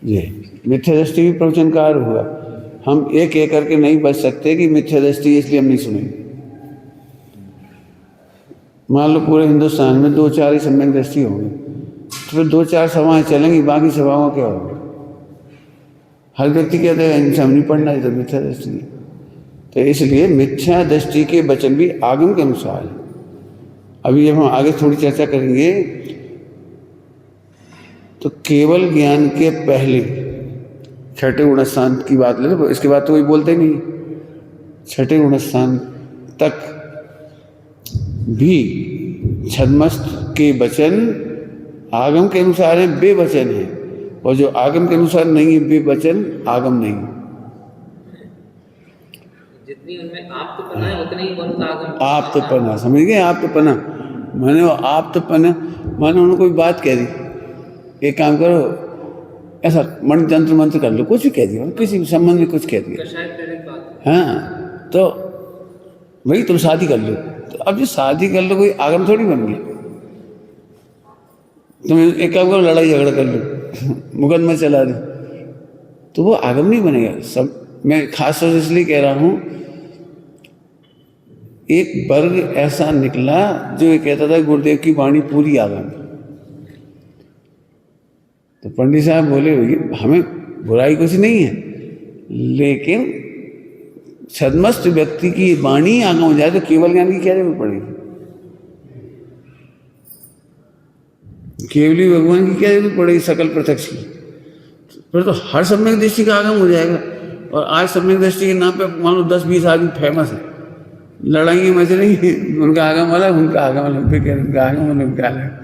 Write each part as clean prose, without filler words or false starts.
ये मिथ्या दृष्टि भी प्रवचनकार हुआ। हम एक एक करके नहीं बच सकते कि मिथ्या दृष्टि इसलिए हम नहीं सुनेंगे। मान लो पूरे हिंदुस्तान में 2-4 ही सम्यक दृष्टि होंगे, तो फिर 2-4 सभाएं चलेंगी, बाकी सभाओं का क्या होगा? हर व्यक्ति कहते हैं इनसे हम नहीं पढ़ना, ये तो मिथ्या दृष्टि है। तो इसलिए मिथ्या दृष्टि के वचन भी आगम के अनुसार है। अभी जब हम आगे थोड़ी चर्चा करेंगे तो केवल ज्ञान के पहले छठे गुणस्थान की बात ले लो, इसके बाद तो कोई बोलते नहीं। छठे गुणस्थान तक भी छद्मस्त के वचन आगम के अनुसार है, बेवचन है, और जो आगम के अनुसार नहीं है बेवचन, आगम नहीं। जितनी उनमें आप्तपना है उतनी ही उनका आगम। आप्तपना, समझ गए? आप्तपना माने वो आप्तपना माने उन्होंने कोई बात कह दी, एक काम करो ऐसा मंत्र मंत्र कर लो, कुछ भी कह दिया, किसी संबंध में कुछ कह दिया, हाँ, तो भाई तुम शादी कर लो। तो अब जो शादी कर लो कोई आगम थोड़ी बन गया। तुम एक काम करो, लड़ाई झगड़ा कर लो, मुकदमा चला दो, तो वो आगम नहीं बनेगा। सब मैं खास तौर से इसलिए कह रहा हूँ, एक वर्ग ऐसा निकला जो ये कहता था गुरुदेव की वाणी पूरी आगम। तो पंडित साहब बोले भैया हमें बुराई कुछ नहीं है, लेकिन छद्मस्त व्यक्ति की वाणी आगम हो जाए तो केवल ज्ञान की क्या जरूरत पड़ेगी? केवली भगवान की क्या जरूरत पड़ेगी सकल प्रत्यक्ष की? फिर तो हर सम्यक दृष्टि का आगम हो जाएगा। और आज सम्यक दृष्टि के नाम पे मान लो 10-20 आदमी फेमस है, लड़ाई मजे नहीं, उनका आगम वाला, उनका आगम वाला, उनका आगम वाला, उनका अलग।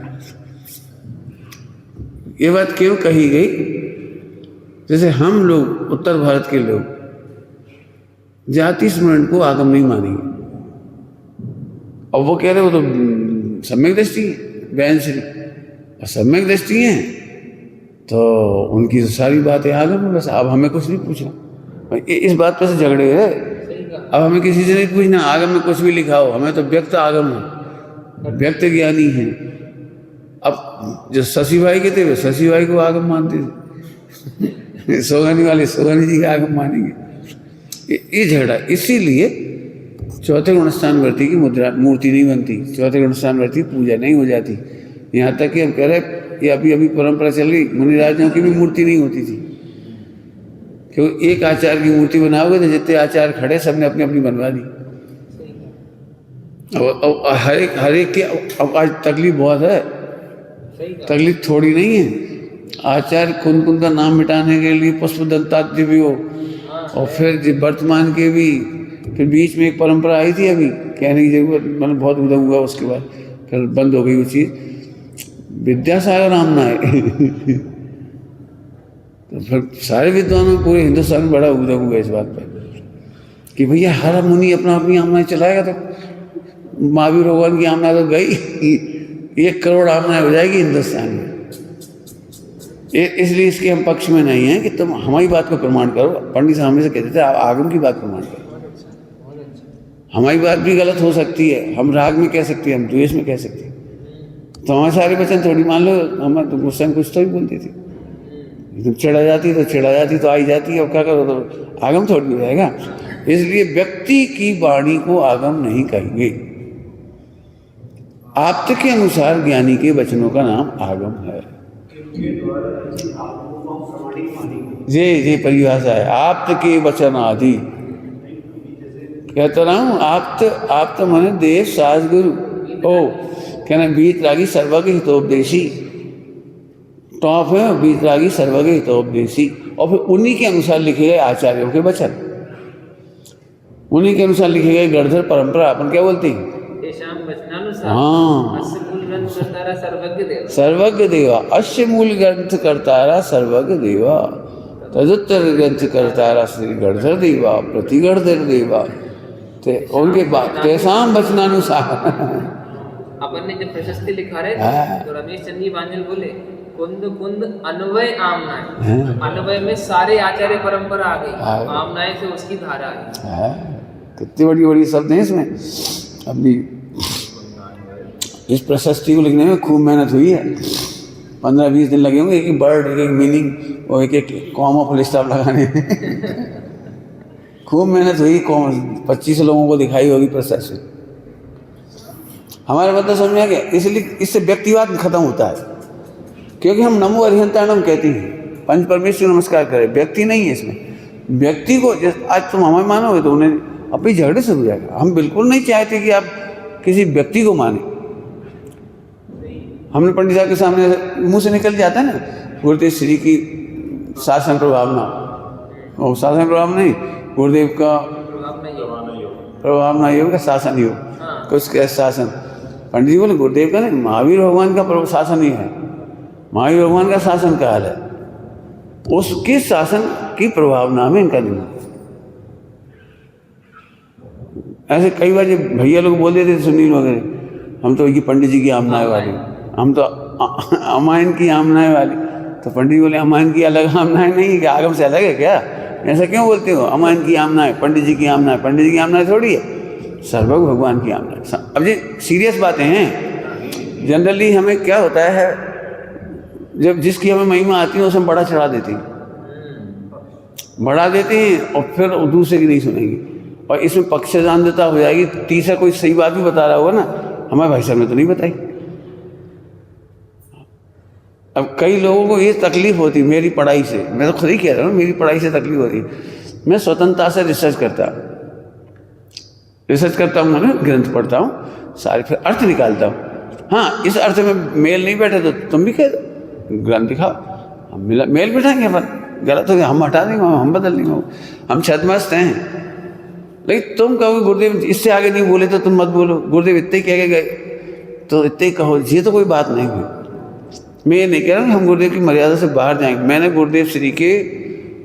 ये बात क्यों कही गई? जैसे हम लोग उत्तर भारत के लोग जाति स्मरण को आगम नहीं मानेंगे, और वो कह रहे वो तो सम्यक दृष्टि बहन श्री, और सम्यक दृष्टि है तो उनकी सारी बातें आगम है। बस अब हमें कुछ नहीं पूछना, इस बात पर से झगड़े है। अब हमें किसी से नहीं पूछना आगम में कुछ भी लिखा हो, हमें तो व्यक्त आगम है, व्यक्त ज्ञानी है। अब जो शशि भाई कहते वे शशि भाई को आगम मानते थे, सोगानी वाले सोगानी जी का आगम मानेंगे। ये झगड़ा, इसीलिए चौथे गुणस्थान वर्ती की मुद्रा मूर्ति नहीं बनती, चौथे गुणस्थान वर्ती पूजा नहीं हो जाती। यहाँ तक कि हम कह रहे ये अभी परंपरा चल रही, मुनि राजाओं की भी मूर्ति नहीं होती थी, क्योंकि एक आचार्य की मूर्ति बनाओगे तो जितने आचार्य खड़े सबने अपनी अपनी बनवा दी। और हर एक की अब आज तकलीफ बहुत है, तकलीफ थोड़ी नहीं है। आचार्य कुंद का नाम मिटाने के लिए पुष्प दंताद्रि भी हो, और फिर वर्तमान के भी, फिर बीच में एक परंपरा आई थी अभी, कहने की जरूरत मतलब बहुत उदम हुआ, उसके बाद फिर बंद हो गई वो चीज़, विद्यासागर नाम है। तो फिर सारे विद्वानों पूरे हिंदुस्तान में बड़ा उदम हुआ इस बात पर कि भैया हर मुनि अपना अपनी आमनाएं चलाएगा तो महावीर भगवान की आमना तो गई, 1 करोड़ आमनाएं हो जाएगी हिंदुस्तान में। इसलिए इसके हम पक्ष में नहीं हैं कि तुम हमारी बात को प्रमाण करो। पंडित साहब हमेशा कहते थे आप आगम की बात प्रमाण करो। हमारी बात भी गलत हो सकती है, हम राग में कह सकते हैं, हम द्वेष में कह सकते हैं, तो हमारे सारे वचन थोड़ी मान लो। हम तो गुस्सा में कुछ तो ही बोलती थी, तुम चिढ़ा जाती तो आई जाती, और क्या करो तो आगम थोड़ी हो जाएगा। इसलिए व्यक्ति की वाणी को आगम नहीं कहेंगे। आप्त के अनुसार ज्ञानी के वचनों का नाम आगम है। ये परिभाषा है, आप्त के वचन आदि। कहता रहा हूँ आप्त माने देव सास गुरु। ओ कहना वीतरागी सर्वज्ञ हितोपदेशी, टॉप है वीतरागी सर्वज्ञ हितोपदेशी। और फिर उन्हीं के अनुसार लिखे गए आचार्यों के वचन, उन्हीं के अनुसार लिखे गए गणधर परंपरा, अपन क्या बोलते हैं? हाँ, सर्वज्ञ देवा, अश्य मूल ग्रंथ करतारा सर्वज्ञ देवा, तदुत्तर ग्रंथ करतारा श्री गणधर देवा, प्रति गणधर देवा। उनके बाद तेसाम वचनानुसार अपन ने जब प्रशस्ति लिखा रहे तो रमेश चंद्र जी बांजल बोले कुंद अन्वय आमनाएं, अन्वय में सारे आचार्य परंपरा आ गई, आमनाएं से उसकी धारा आ गई। कितनी बड़ी शब्द है इसमें। अभी इस प्रशस्ति को लिखने में खूब मेहनत हुई है, 15-20 दिन लगे होंगे, एक वर्ड एक मीनिंग वो एक एक कॉमा फुल स्टॉप लगाने खूब मेहनत हुई, 25 लोगों को दिखाई होगी प्रशासन। हमारे मतलब समझ में आ गया। इसलिए इससे व्यक्तिवाद खत्म होता है, क्योंकि हम नमो अरिहंताणम कहते हैं, पंच परमेश्वर नमस्कार करें, व्यक्ति नहीं है इसमें। व्यक्ति को आज तुम हमें मानोगे तो उन्हें अपनी झगड़े से हो जाएगा। हम बिल्कुल नहीं चाहते कि आप किसी व्यक्ति को माने। हमने पंडित साहब के सामने मुंह से निकल जाता है ना गुरुदेव श्री की शासन प्रभावना, और शासन प्रभाव नहीं, गुरुदेव का प्रभावना योग का शासन योग, कुछ क्या शासन। पंडित जी बोले गुरुदेव का नहीं, महावीर भगवान का शासन ही है। महावीर भगवान का शासन का हाल है, उसके शासन की प्रभावना में इनका नियम। ऐसे कई बार जब भैया लोग बोल देते थे सुनील वगैरह, हम तो ये पंडित जी की आमनाएं वाली, हम तो अमायन की आमनाएं वाली। तो पंडित जी बोले अमायन की अलग आमनाएं नहीं है क्या, आगम से अलग है क्या, ऐसा क्यों बोलते हो? अमायन की आमनाएं, पंडित जी की आमनाएं, पंडित जी की आमनाएं थोड़ी है, सर्वभग भगवान की आमनाएं। अब ये सीरियस बातें हैं। जनरली हमें क्या होता है, जब जिसकी हमें महिमा आती है उसे हम बड़ा चढ़ा देते हैं, बढ़ा देते हैं और फिर दूसरे की नहीं सुनेंगे, और इसमें पक्षदानता हो जाएगी। तीसरा कोई सही बात भी बता रहा होगा ना, हमारे भाई साहब ने तो नहीं बताई। अब कई लोगों को ये तकलीफ होती है मेरी पढ़ाई से, मैं तो खुद ही कह रहा हूँ, मेरी पढ़ाई से तकलीफ होती है। मैं स्वतंत्रता से रिसर्च करता हूँ, मैं ग्रंथ पढ़ता हूँ सारे, फिर अर्थ निकालता हूँ। हाँ, इस अर्थ में मेल नहीं बैठे तो तुम भी कह दो, ग्रंथ दिखाओ, हम मेल बैठाएंगे, अपन गलत हो गया हम हटा देंगे, हम बदल देंगे, हम छदमस्त हैं। लेकिन तुम कहो गुरुदेव इससे आगे नहीं बोले तो तुम मत बोलो, गुरुदेव इतने कह के गए तो इतने कहो, ये तो कोई बात नहीं हुई। मैं ये नहीं कह रहा हूँ हम गुरुदेव की मर्यादा से बाहर जाएंगे। मैंने गुरुदेव श्री के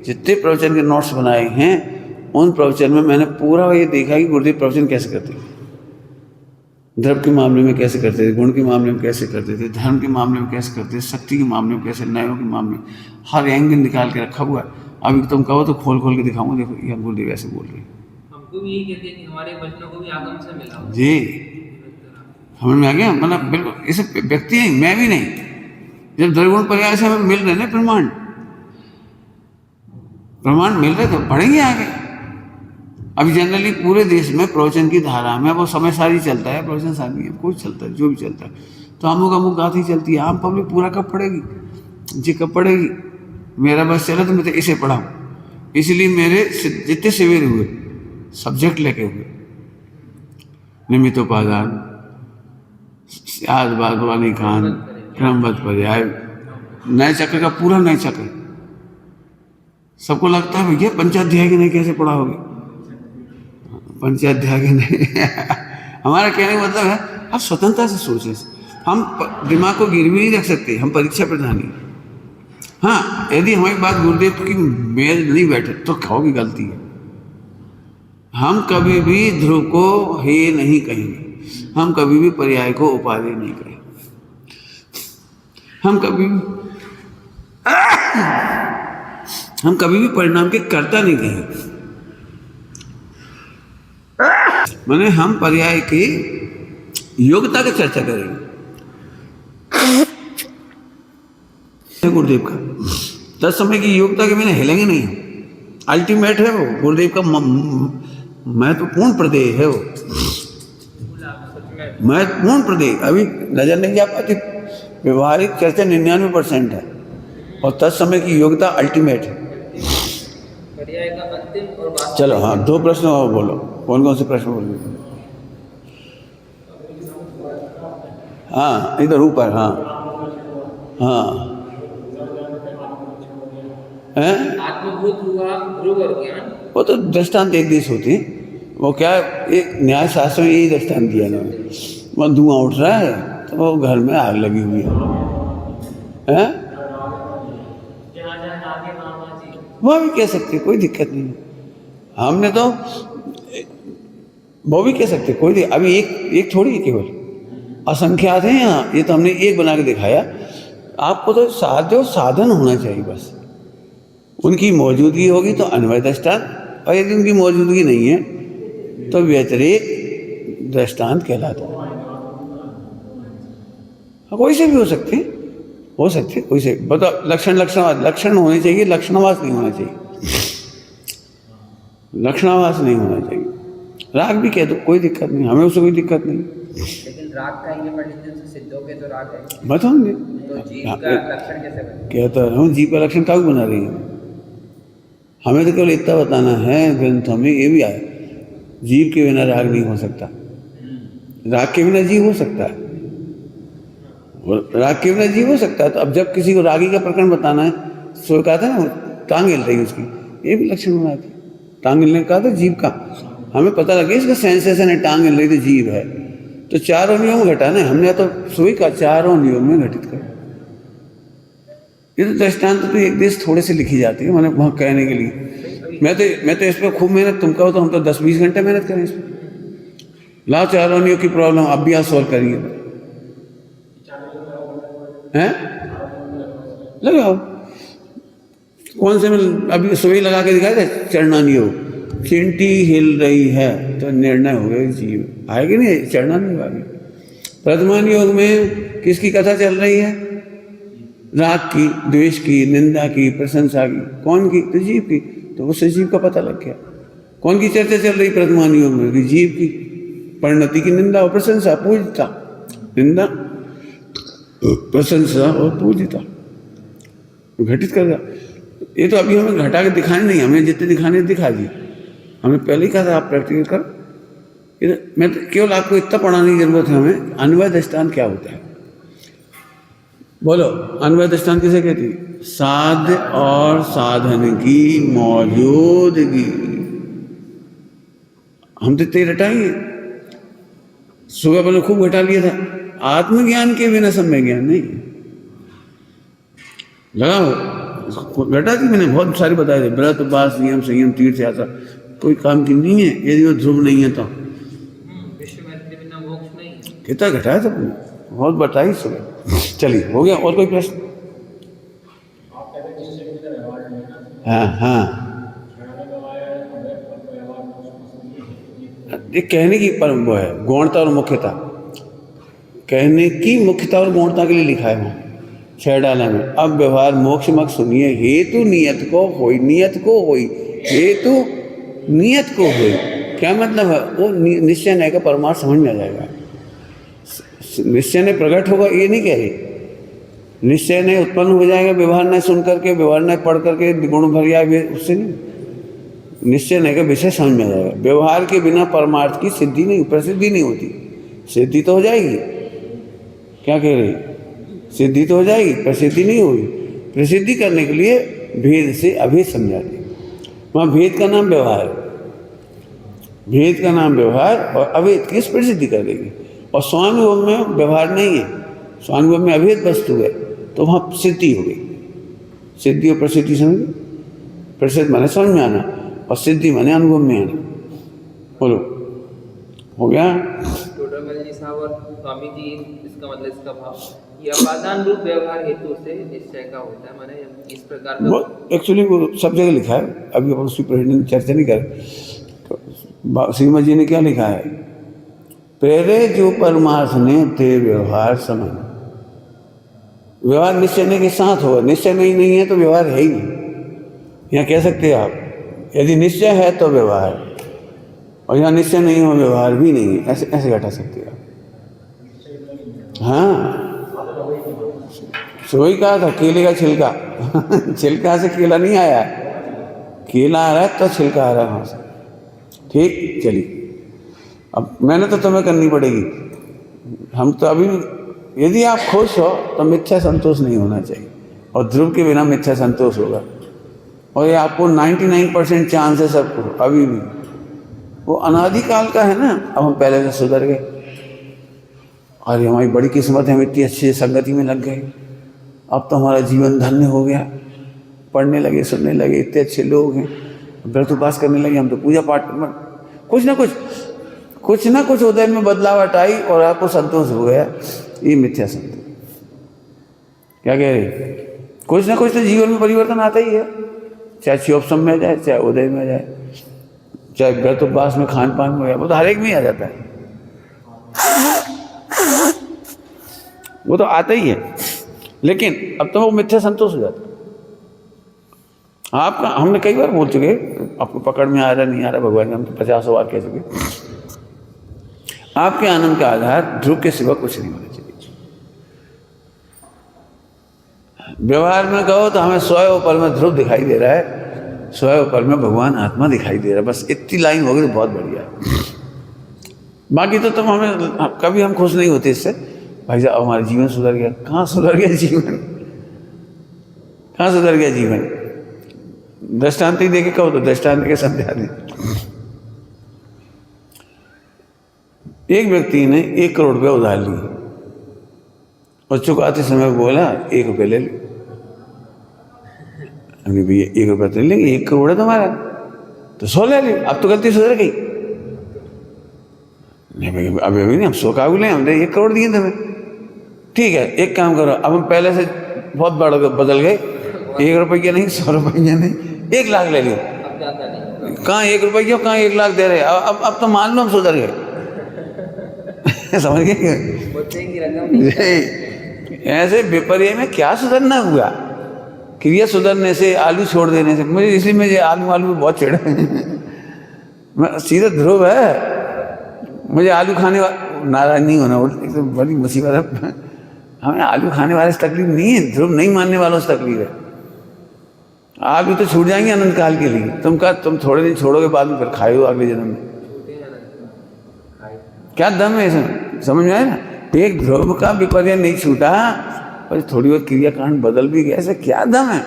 जितने प्रवचन के नोट्स बनाए हैं, उन प्रवचन में मैंने पूरा ये देखा कि गुरुदेव प्रवचन कैसे करते थे, द्रव्य के मामले में कैसे करते थे, गुण के मामले में कैसे करते थे, धर्म के मामले में कैसे करते थे, शक्ति के मामले में कैसे, न्यायों के मामले में, हर एंगल निकाल के रखा हुआ है। अभी तुम कहो तो खोल खोल के दिखाऊंगा, देखो ये गुरुदेव ऐसे बोल रहे हैं। हमको भी यही कहते हैं कि हमारे बचनों को भी आगम से मिला जी, समझ में आ गया। मतलब बिल्कुल इसे व्यक्ति नहीं, मैं भी नहीं, जब द्रव्यगुण पर्याय से हमें मिल रहे ना प्रमाण मिल रहे तो बढ़ेंगे आगे। अभी जनरली पूरे देश में प्रवचन की धारा में वो समय सारी चलता है, प्रवचन सारी है, कुछ चलता है, जो भी चलता है, तो अमुक गात ही चलती है। आम पब्लिक पूरा कब पढ़ेगी जी, कब पढ़ेगी? मेरा बस चला तो मैं तो इसे पढ़ाऊँ, इसलिए मेरे जितने शिविर हुए सब्जेक्ट लेके हुए, निमित्तोपादान, याद बागवानी कान, क्रमबद्ध पर्याय, नए चक्र का पूरा नए चक्र। सबको लगता है भैया पंचाध्याय के नहीं कैसे पढ़ा होगा, पंचाध्याय के नहीं हमारा कहने का मतलब है आप स्वतंत्रता से सोचें। हम दिमाग को गिरवी नहीं रख सकते, हम परीक्षा प्रधानी। हाँ, यदि हमारी बात गुरुदेव की मेल नहीं बैठे तो खाओ की गलती है। हम कभी भी ध्रुव को हे नहीं कहेंगे, हम कभी भी पर्याय को उपाधि नहीं कहेंगे, हम कभी भी परिणाम के कर्ता नहीं कहेंगे। माने हम पर्याय की योग्यता की चर्चा करेंगे। गुरुदेव का 10 समय की योग्यता के बिना हिलेंगे नहीं। अल्टीमेट है वो, गुरुदेव का महत्वपूर्ण प्रदेय है वो, महत्वपूर्ण प्रदेय। अभी नजर नहीं जा पाती, व्यवहारिक चर्चा 99% है, और 10 समय की योग्यता अल्टीमेट है। चलो हाँ, 2 प्रश्न और बोलो, कौन कौन से प्रश्न बोलो? हाँ, इधर ऊपर, हाँ हाँ, आत्मभूत हुआ ध्रुव और ज्ञान, वो तो दृष्टांत एक देश होती है। वो क्या, एक न्याय शास्त्र में यही दृष्टांत दिया ना, वो धुआं उठ रहा है तो वो घर में आग लगी हुई है, वह भी कह सकते, कोई दिक्कत नहीं। हमने तो वो भी कह सकते, कोई अभी एक थोड़ी है, केवल असंख्यात हैं यहाँ। ये तो हमने एक बना के दिखाया। आपको तो साधन होना चाहिए बस। उनकी मौजूदगी होगी तो अन्वय दृष्टांत, और यदि उनकी मौजूदगी नहीं है तो व्यतिरेक दृष्टांत कहलाता है। कोई से भी हो सकते हैं, हो सकते वैसे बताओ। लक्षण होने चाहिए, लक्षणावास नहीं होना चाहिए, लक्षणावास नहीं होना चाहिए। राग भी कह दो, कोई दिक्कत नहीं, हमें उससे कोई दिक्कत नहीं। लेकिन राग कहेंगे पंडित जी, तो सिद्धों के तो राग है, बताओगे तो जीव का लक्षण कैसे बने? कहता हूँ जीव का लक्षण काऊ बना रही है। हमें तो केवल इतना बताना है, ग्रंथों में ये भी आया, जीव के बिना राग नहीं हो सकता, राग के बिना जीव हो सकता है, और राग के बिना जीव हो सकता है। तो अब जब किसी को रागी का प्रकरण बताना है, सो कहा था ना टांग हिल रही उसकी, ये भी लक्षण होना था। टांग हिलने कहा था जीव का, हमें पता लगे इसका सेंसेशन है, टांग हिल रही तो जीव है। तो चारों नियम घटाना है, हमने तो सोई का चारों नियम में घटित कर। ये तो दृष्टांत तो एक देश थोड़े से लिखी जाती है, मैंने वहाँ कहने के लिए। मैं तो इस पर खूब मेहनत, तुम कहो तो हम तो 10-20 घंटे मेहनत करें इस पर। लाओ चारों नियम की प्रॉब्लम आप भी यहाँ सॉल्व करिए, हैं लगाओ। कौन से में अभी सोई लगा के दिखाया था, चरणानियो, चिंटी हिल रही है तो निर्णय हो गया जीव आएगी नहीं, चढ़ना नहीं आएगी। वर्तमान योग में किसकी कथा चल रही है? राग की, द्वेष की, निंदा की, प्रशंसा की। कौन की? तो जीव की। तो उससे जीव का पता लग गया। कौन की चर्चा चल रही वर्तमान योग में? कि जीव की। परिणति की निंदा और प्रशंसा, पूजता, निंदा, प्रशंसा और पूजता घटित कर रहा। ये तो अभी हमें घटा के दिखाने नहीं, हमें जितने दिखाने दिखा दी। हमें पहले ही कहा था आप प्रैक्टिकल कर। मैं तो केवल आपको इतना पढ़ाने की जरूरत है हमें, अन्वय दृष्टांत क्या होता है। बोलो, अन्वय दृष्टांत किसे कहती है? साध्य और साधन की मौजूदगी। हम तो इतने रटाएंगे, सुबह मैंने खूब घटा लिया था। आत्मज्ञान के बिना समय ज्ञान नहीं। लगाओ घटा दी मैंने, बहुत सारी बताए थे, व्रत, उपवास, नियम, संयम, तीर्थ यात्रा, कोई काम की नहीं है यदि वो ध्रुव नहीं है तो। कितना घटाया था, बहुत बताई सुबह। चलिए हो गया, और कोई प्रश्न? हाँ हाँ, ये कहने की पर वो है गौणता और मुख्यता, कहने की मुख्यता और गौणता के लिए लिखा है वहाँ 6 डाला में। अब व्यवहार मोक्ष मक सुनिए, हेतु नियत को होई, नियत को होई, हेतु नियत को होई। क्या मतलब है? वो निश्चय नहीं का परमार्थ समझ में आ जाएगा। निश्चय ने प्रकट होगा ये नहीं कह रही, निश्चय ने उत्पन्न हो जाएगा व्यवहार ने सुन करके, व्यवहार ने पढ़ करके, गुण भर जाए उससे नहीं। निश्चय नहीं का विषय समझ में आ जाएगा। व्यवहार के बिना परमार्थ की सिद्धि नहीं, प्रसिद्धि नहीं होती। सिद्धि तो हो जाएगी, क्या कह रही? सिद्धि तो हो जाएगी, प्रसिद्धि नहीं होगी। प्रसिद्धि करने के लिए भेद से अभेद समझाते। वहाँ भेद का नाम व्यवहार, भेद का नाम व्यवहार, और अभेद की प्रसिद्धि कर देगी। और स्वानुभव में व्यवहार नहीं है, स्वानुभव में अभेद वस्तु है, तो वहाँ सिद्धि हो गई। सिद्धि और प्रसिद्धि समझ, प्रसिद्ध माने समझ में आना, और सिद्धि माने अनुभव में आना। बोलो, हो गया? जी साहब और स्वामी जी, इसका मतलब, इसका भाव ये अपादान रूप व्यवहार हेतु से निश्चय का होता है, माने इस प्रकार का। वो एक्चुअली वो सब जगह लिखा है, अभी अपन उसकी चर्चा नहीं करें। तो श्रीमद जी ने क्या लिखा है? प्रेरे जो परमार्थ ने ते व्यवहार समझ। व्यवहार निश्चय के साथ होगा, निश्चय नहीं है तो व्यवहार है ही नहीं। यहाँ कह सकते हैं आप, यदि निश्चय है तो व्यवहार, और यहाँ निश्चय नहीं हो व्यवहार भी नहीं है, ऐसे ऐसे घटा सकते हैं आप। हाँ, सोई कहा था केले का छिलका छिलका से केला नहीं आया, केला आ रहा है तो छिलका आ रहा है वहाँ से। ठीक, चलिए अब मेहनत तो तुम्हें करनी पड़ेगी। हम तो अभी, यदि आप खुश हो तो मिथ्या संतोष नहीं होना चाहिए, और ध्रुव के बिना मिथ्या संतोष होगा। और ये आपको 99% चांस है सबको, अभी भी वो अनादिकाल का है ना। अब हम पहले से सुधर गए, और हमारी बड़ी किस्मत है, हम इतनी अच्छी संगति में लग गए। अब तो हमारा जीवन धन्य हो गया, पढ़ने लगे, सुनने लगे, इतने अच्छे लोग हैं, व्रत उपवास करने लगे, हम तो पूजा पाठ, कुछ ना कुछ उदय में बदलावट आई और आपको संतोष हो गया। ये मिथ्या संतोष। क्या कह रहे? कुछ ना कुछ तो जीवन में परिवर्तन आता ही है, चाहे क्षोभसम में जाए, चाहे उदय में जाए, चाहे व्रत उपवास में, खान पान में, वो तो हर एक में आ जाता है, वो तो आता ही है। लेकिन अब तो वो मिथ्या संतोष हो जाता। आपका हमने कई बार बोल चुके, आपको पकड़ में आ रहा नहीं आ रहा, भगवान ने हम तो 50 बार कह चुके, आपके आनंद का आधार ध्रुव के सिवा कुछ नहीं होना चाहिए। व्यवहार में कहो तो हमें सोए पल में ध्रुव दिखाई दे रहा है, सोए पल में भगवान आत्मा दिखाई दे रहा है, बस इतनी लाइन होगी तो बहुत बढ़िया। बाकी तो तुम हमें कभी हम खुश नहीं होते इससे, भाई साहब हमारा जीवन सुधर गया। कहाँ सुधर गया जीवन, कहाँ सुधर गया जीवन? दृष्टांत ही देके कहो तो दृष्टांत के समझा दें। एक व्यक्ति ने 1 करोड़ रुपया उधार ली और चुकाते समय बोला 1 रुपये ले लो। अभी भैया 1 रुपया तो लेंगे, 1 करोड़ है तुम्हारा तो 100 ले ली, अब तो गलती सुधर गई। नहीं भाई अभी नहीं, हम 100 काबू लें, हमने 1 करोड़ दिए तुम्हें, ठीक है एक काम करो, अब हम पहले से बहुत बड़ा बदल गए, 1 रुपया नहीं 100 रुपया नहीं 1 लाख ले लियो। कहाँ 1 रुपया कहाँ 1 लाख दे रहे, अब तो मान लो हम सुधर गए। समझ गए? ऐसे विपर्य में क्या सुधरना हुआ? क्रिया सुधरने से, आलू छोड़ देने से, मुझे इसलिए मुझे आलू बहुत चिढ़ मैं सीधा ध्रुव है, मुझे आलू खाने वाला नाराज नहीं होना, एकदम बड़ी मुसीबत है। हमें आलू खाने वाले से तकलीफ नहीं है, ध्रुव नहीं मानने वालों से तकलीफ है। आलू तो छूट जाएंगे अनंत काल के लिए, तुम थोड़े दिन छोड़ोगे, बाद में फिर खाए हो अगले जन्म में। क्या दम है इसमें, समझ में आया ना? एक ध्रुव का विपर्य नहीं छूटा और थोड़ी बहुत क्रियाकांड बदल भी गया, ऐसे क्या दम है?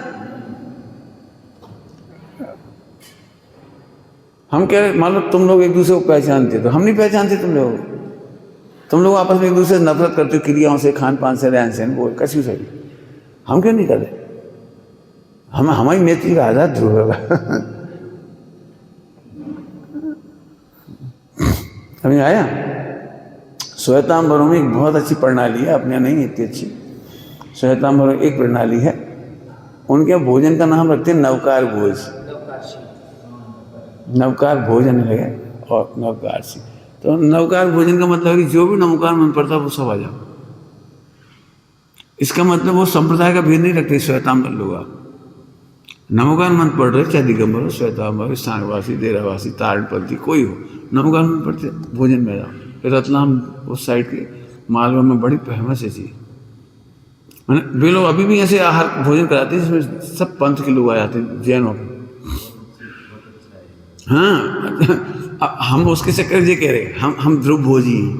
हम कह रहे मान लो तुम लोग एक दूसरे को पहचानते, तो हम नहीं पहचानते तुम लोग आपस में एक दूसरे से नफरत करते हो, क्रियाओं से, खान पान से, रहन सहन, बोल कैसी सही, हम क्यों नहीं कर रहे? हमारी मैत्री का आधार ध्रुव होगा। समझ आया? श्वेतांबरों में एक बहुत अच्छी प्रणाली है, अपने नहीं इतनी अच्छी। श्वेतांबरों एक प्रणाली है, उनके भोजन का नाम रखते हैं नवकार भोज, नवकार भोजन है और नवकारसी। तो नवकार भोजन का मतलब है कि जो भी नवकार मन पड़ता है वो सब आ जाओ। इसका मतलब वो संप्रदाय का भेद नहीं रखते श्वेतांबर लोग। नवकार मन पढ़ रहे, चाहे दिगंबर हो, श्वेतांबर, स्थानवासी, देरावासी, तारणपंथी, कोई हो, नवकार मन पढ़ते भोजन में जाओ। रतलाम उस साइड के मालवा में बड़ी फेमस है चीज, मैंने वे लोग अभी भी ऐसे आहार भोजन कराते हैं जिसमें सब पंथ के लोग आ जाते हैं, जैनों के। हाँ हम उसके चक्कर ये कह रहे, हम ध्रुव भोजी हैं,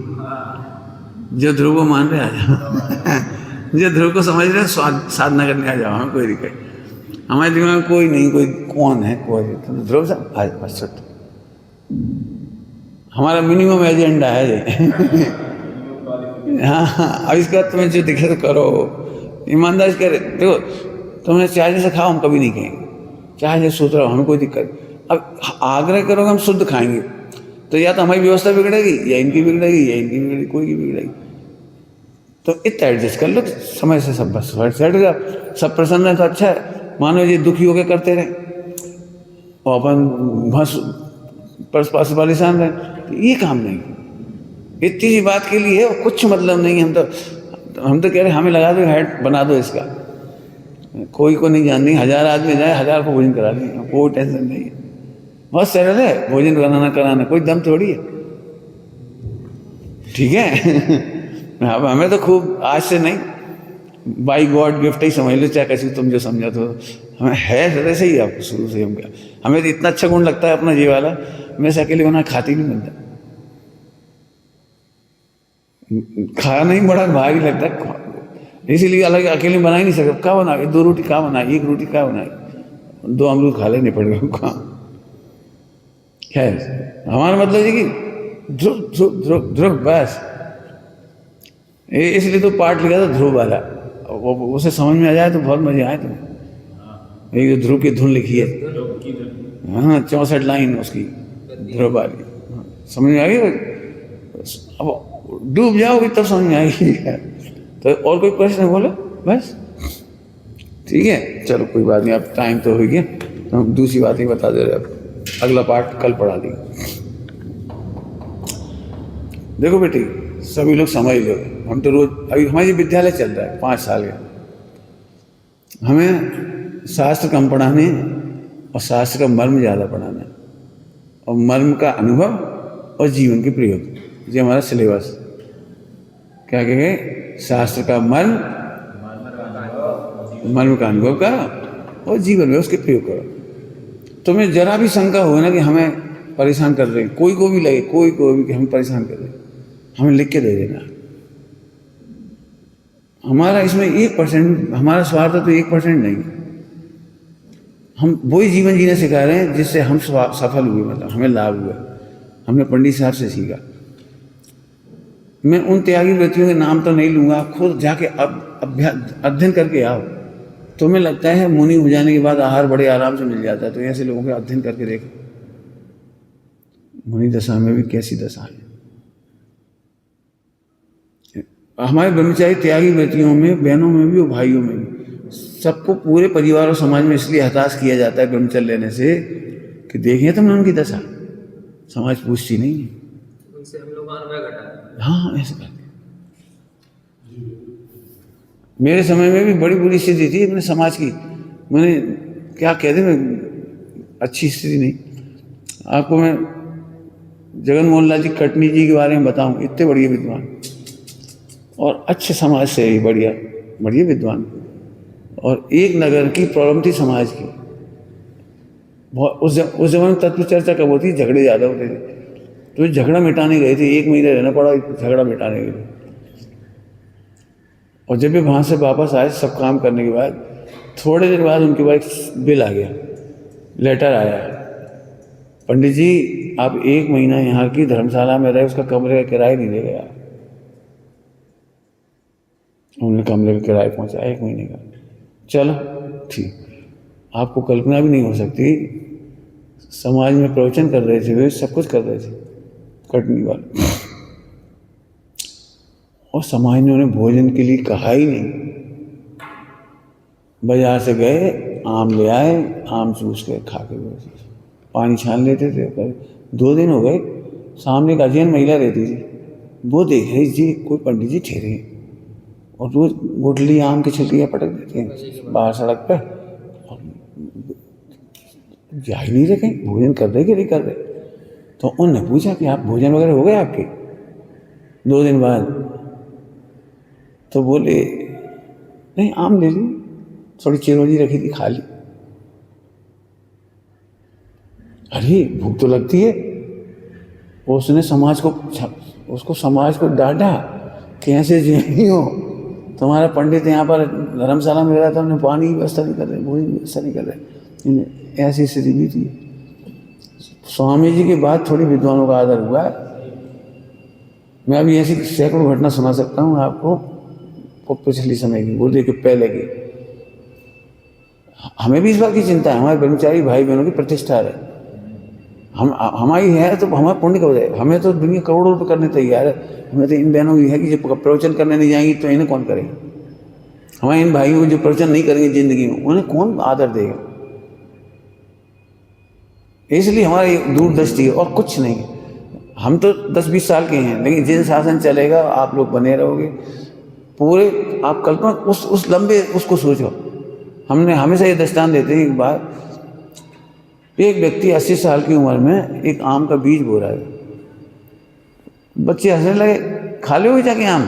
जो ध्रुव को मान रहे आ जाओ, जो ध्रुव को समझ रहे साधना करने आ जाओ, हमें कोई दिक्कत। हमारे दिमाग में कोई नहीं, कोई कौन है, कोई तो ध्रुव साहब आज बस हमारा मिनिमम एजेंडा है। हाँ अब इसका तुम्हें जो दिखे तो करो, ईमानदारी करे। देखो तुमने चाहे से खाओ, हम कभी नहीं कहेंगे, चाहे सोच रहा हो, हमें कोई दिक्कत। अब आग्रह करोगे हम शुद्ध खाएंगे, तो या तो हमारी व्यवस्था बिगड़ेगी, या इनकी बिगड़ेगी, या इनकी बिगड़ेगी, कोई की बिगड़ेगी। तो इतना एडजस्ट कर लो, समय से सब बस सेट गया, सब प्रसन्न है तो अच्छा है। मानो ये दुखी होकर करते रहे और अपन भस पास परेशान रहे, तो ये काम नहीं। इतनी सी बात के लिए कुछ मतलब नहीं। हम तो कह रहे हमें लगा दो, हेड बना दो इसका, कोई को नहीं जाननी, 1000 आदमी जाए 1000 को भोजन करा दें, कोई टेंशन नहीं है, बहुत सरल है। भोजन कराना कोई दम थोड़ी है, ठीक है। अब हमें तो खूब आज से नहीं, बाई गॉड गिफ्ट ही समझ लो, चाहे कैसे तुम जो समझा तो हमें है वैसे ही। आपको शुरू से हम क्या, हमें तो इतना अच्छा गुण लगता है अपना ये वाला, मैं से अकेले बना खाती नहीं बनता, खाना ही बड़ा भारी लगता है, इसीलिए अलग अकेले बना ही नहीं सकता। क्या बना, 2 रोटी क्या बनाई, 1 रोटी क्या बनाई, 2 अमरूद खा लेने पड़ गए। खैर हमारा मतलब है कि ध्रुव ध्रुव ध्रुव ध्रुव बस, इसलिए तो पाठ लिखा था ध्रुव वाला, वो उसे समझ में आ जाए तो बहुत मजे आए। तुम्हें एक ध्रुव की धुन लिखी है, हाँ 64 लाइन उसकी ध्रुव वाली, समझ में आ गई। अब डूब जाओगे तब समझ में आएगी। तो और कोई प्रश्न बोलो बस, ठीक है चलो कोई बात नहीं। अब टाइम तो हो गया, तो हम दूसरी बात ही बता दे रहे। अब अगला पार्ट कल पढ़ा देंगे। देखो बेटी सभी लोग समझ लो, हम तो रोज, अभी हमारी विद्यालय चल रहा है 5 साल का, हमें शास्त्र कम पढ़ाने और शास्त्र का मर्म ज़्यादा पढ़ाना है, और मर्म का अनुभव और जीवन के प्रयोग। ये हमारा सिलेबस क्या कहे, शास्त्र का मर्म का अनुभव करो और जीवन में उसके प्रयोग करो। तुम्हें जरा भी शंका हो ना कि हमें परेशान कर रहे हैं, कोई को भी लगे, कोई को भी कि हमें परेशान कर रहे हैं, हमें लिख के दे देना। हमारा इसमें 1%, हमारा स्वार्थ तो 1% नहीं। हम वही जीवन जीना सिखा रहे हैं जिससे हम सफल हुए, मतलब हमें लाभ हुआ। हमने पंडित साहब से सीखा। मैं उन त्यागी व्यक्तियों के नाम तो नहीं लूँगा, खुद जाके अध्ययन करके आओ। तुम्हें लगता है मुनि हो जाने के बाद आहार बड़े आराम से मिल जाता है, तो ऐसे लोगों के अध्ययन करके देखो, मुनि दशा में भी कैसी दशा है। हमारे ब्रह्मचारी त्यागी व्यक्तियों में, बहनों में भी और भाइयों में भी, सबको पूरे परिवार और समाज में इसलिए हताश किया जाता है ब्रह्मचर्य लेने से कि देखिए तुमने उनकी दशा, समाज पूछती नहीं है, उनसे हम लोग अनुभव घटा। हाँ ऐसे करते। मेरे समय में भी बड़ी बुरी स्थिति थी अपने समाज की, मैंने क्या कहते हैं, अच्छी स्थिति नहीं। आपको मैं जगन मोहन लाल जी कटनी जी के बारे में बताऊं, इतने बढ़िया विद्वान और अच्छे समाज से ही बढ़िया बढ़िया विद्वान, और एक नगर की प्रॉब्लम थी समाज की। बहुत उस जमाने में तत्व चर्चा कब होती, झगड़े ज़्यादा होते थे, तो झगड़ा मिटाने गए थे, 1 महीना रहना पड़ा झगड़ा मिटाने के लिए। और जब भी वहाँ से वापस आए सब काम करने के बाद, थोड़े देर बाद उनके पास बिल आ गया, लेटर आया, पंडित जी आप 1 महीना यहाँ की धर्मशाला में रहे, उसका कमरे का किराया नहीं दे गया। उन्होंने कमरे का किराया पहुँचाया 1 महीने का। चलो ठीक, आपको कल्पना भी नहीं हो सकती, समाज में प्रवचन कर रहे थे, वे सब कुछ कर रहे थे कटनी वाले, और समाज ने उन्हें भोजन के लिए कहा ही नहीं। बाजार से गए, आम ले आए, आम चूस के खा के पानी छान लेते थे। 2 दिन हो गए, सामने एक अजैन महिला रहती थी, वो देख रही जी कोई पंडित जी ठहरे हैं और रोज गुठली आम की छिलकियाँ पटक देते हैं बाहर सड़क पर, और जा ही नहीं रहे कहीं, भोजन कर रहे कि नहीं कर रहे। तो उनने पूछा कि आप भोजन वगैरह हो गए आपके 2 दिन बाद? तो बोले नहीं, आम ले ली, थोड़ी चिरौंजी रखी थी खा ली। अरे भूख तो लगती है। उसने समाज को डांटा कि ऐसे जी हो, तुम्हारा पंडित यहाँ पर धर्मशाला में रहा था, उन्हें पानी की व्यवस्था नहीं कर रहे, भोजन की व्यवस्था नहीं कर रहे। ऐसी स्थिति भी थी। स्वामी जी के बाद थोड़ी विद्वानों का आदर हुआ। मैं अभी ऐसी सैकड़ों घटना सुना सकता हूँ आपको, पिछली समय की, बोले कि पहले की। हमें भी इस बात की चिंता है, हमारे ब्रह्मचारी भाई बहनों की प्रतिष्ठा है, हमारी है तो हमारा पुण्य कब जाए। हमें तो दुनिया करोड़ों रुपये करने तैयार है, हमें तो इन बहनों की है कि जब प्रवचन करने नहीं जाएंगी तो इन्हें कौन करेगा। हमारे इन भाइयों को जो प्रवचन नहीं करेंगे जिंदगी में, उन्हें कौन आदर देगा। इसलिए हमारी दूरदृष्टि है और कुछ नहीं। हम तो 10-20 साल के हैं, लेकिन जिन शासन चलेगा आप लोग बने रहोगे पूरे। आप कल्पना उस लंबे उसको सोचो। हमने हमेशा ये दृष्टांत देते हैं। एक बार एक व्यक्ति 80 साल की उम्र में एक आम का बीज बो रहा है, बच्चे हंसने लगे, खा लोगे जाके आम?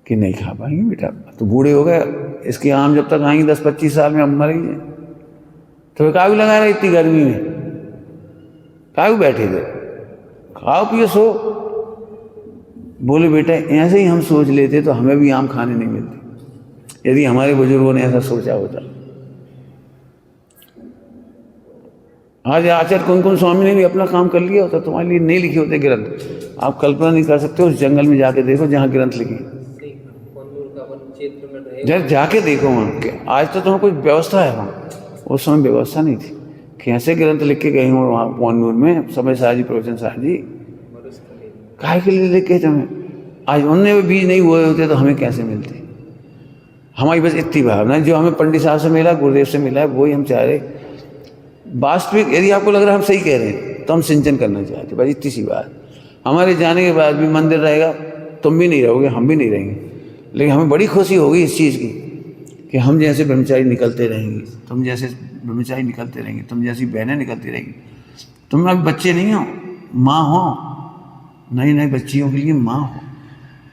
कि नहीं खा पाएंगे बेटा, तो बूढ़े हो गए, इसके आम जब तक आएंगे 10-25 साल में हम मरेंगे। तो काहू लगा रहे इतनी गर्मी में, काहू बैठे थे, खाओ पियो सो। बोले बेटा ऐसे ही हम सोच लेते तो हमें भी आम खाने नहीं मिलते, यदि हमारे बुजुर्गों ने ऐसा सोचा होता। आज आचार्य कुमकुम स्वामी ने भी अपना काम कर लिया होता, तुम्हारे लिए नहीं लिखे होते ग्रंथ। आप कल्पना नहीं कर सकते, उस जंगल में जाके देखो जहाँ ग्रंथ लिखे, जाके देखो वहाँ। आज तो तुम्हें कोई व्यवस्था है वहाँ, उस समय व्यवस्था नहीं थी। कैसे ग्रंथ लिख के गए हों वहाँ पौनूर में, समय शाह जी, प्रवचन शाह जी, काहे के लिए लिखे तुम्हें? आज उनने भी बीज नहीं हुए होते तो हमें कैसे मिलते? हमारी बस इतनी भावना है, जो हमें पंडित साहब से मिला, गुरुदेव से मिला है, वही हम चाह रहे। वास्तविक यदि आपको लग रहा है हम सही कह रहे हैं तो हम सिंचन करना चाहते, बस इतनी सी बात। हमारे जाने के बाद भी मंदिर रहेगा, तुम भी नहीं रहोगे, हम भी नहीं रहेंगे, लेकिन हमें बड़ी खुशी होगी इस चीज़ की कि हम जैसे ब्रह्मचारी निकलते रहेंगे, तुम जैसे ब्रह्मचारी निकलते रहेंगे, तुम जैसी बहनें निकलती रहेंगी। तुम अब बच्चे नहीं हो, माँ हो, नई नई बच्चियों के लिए माँ हो,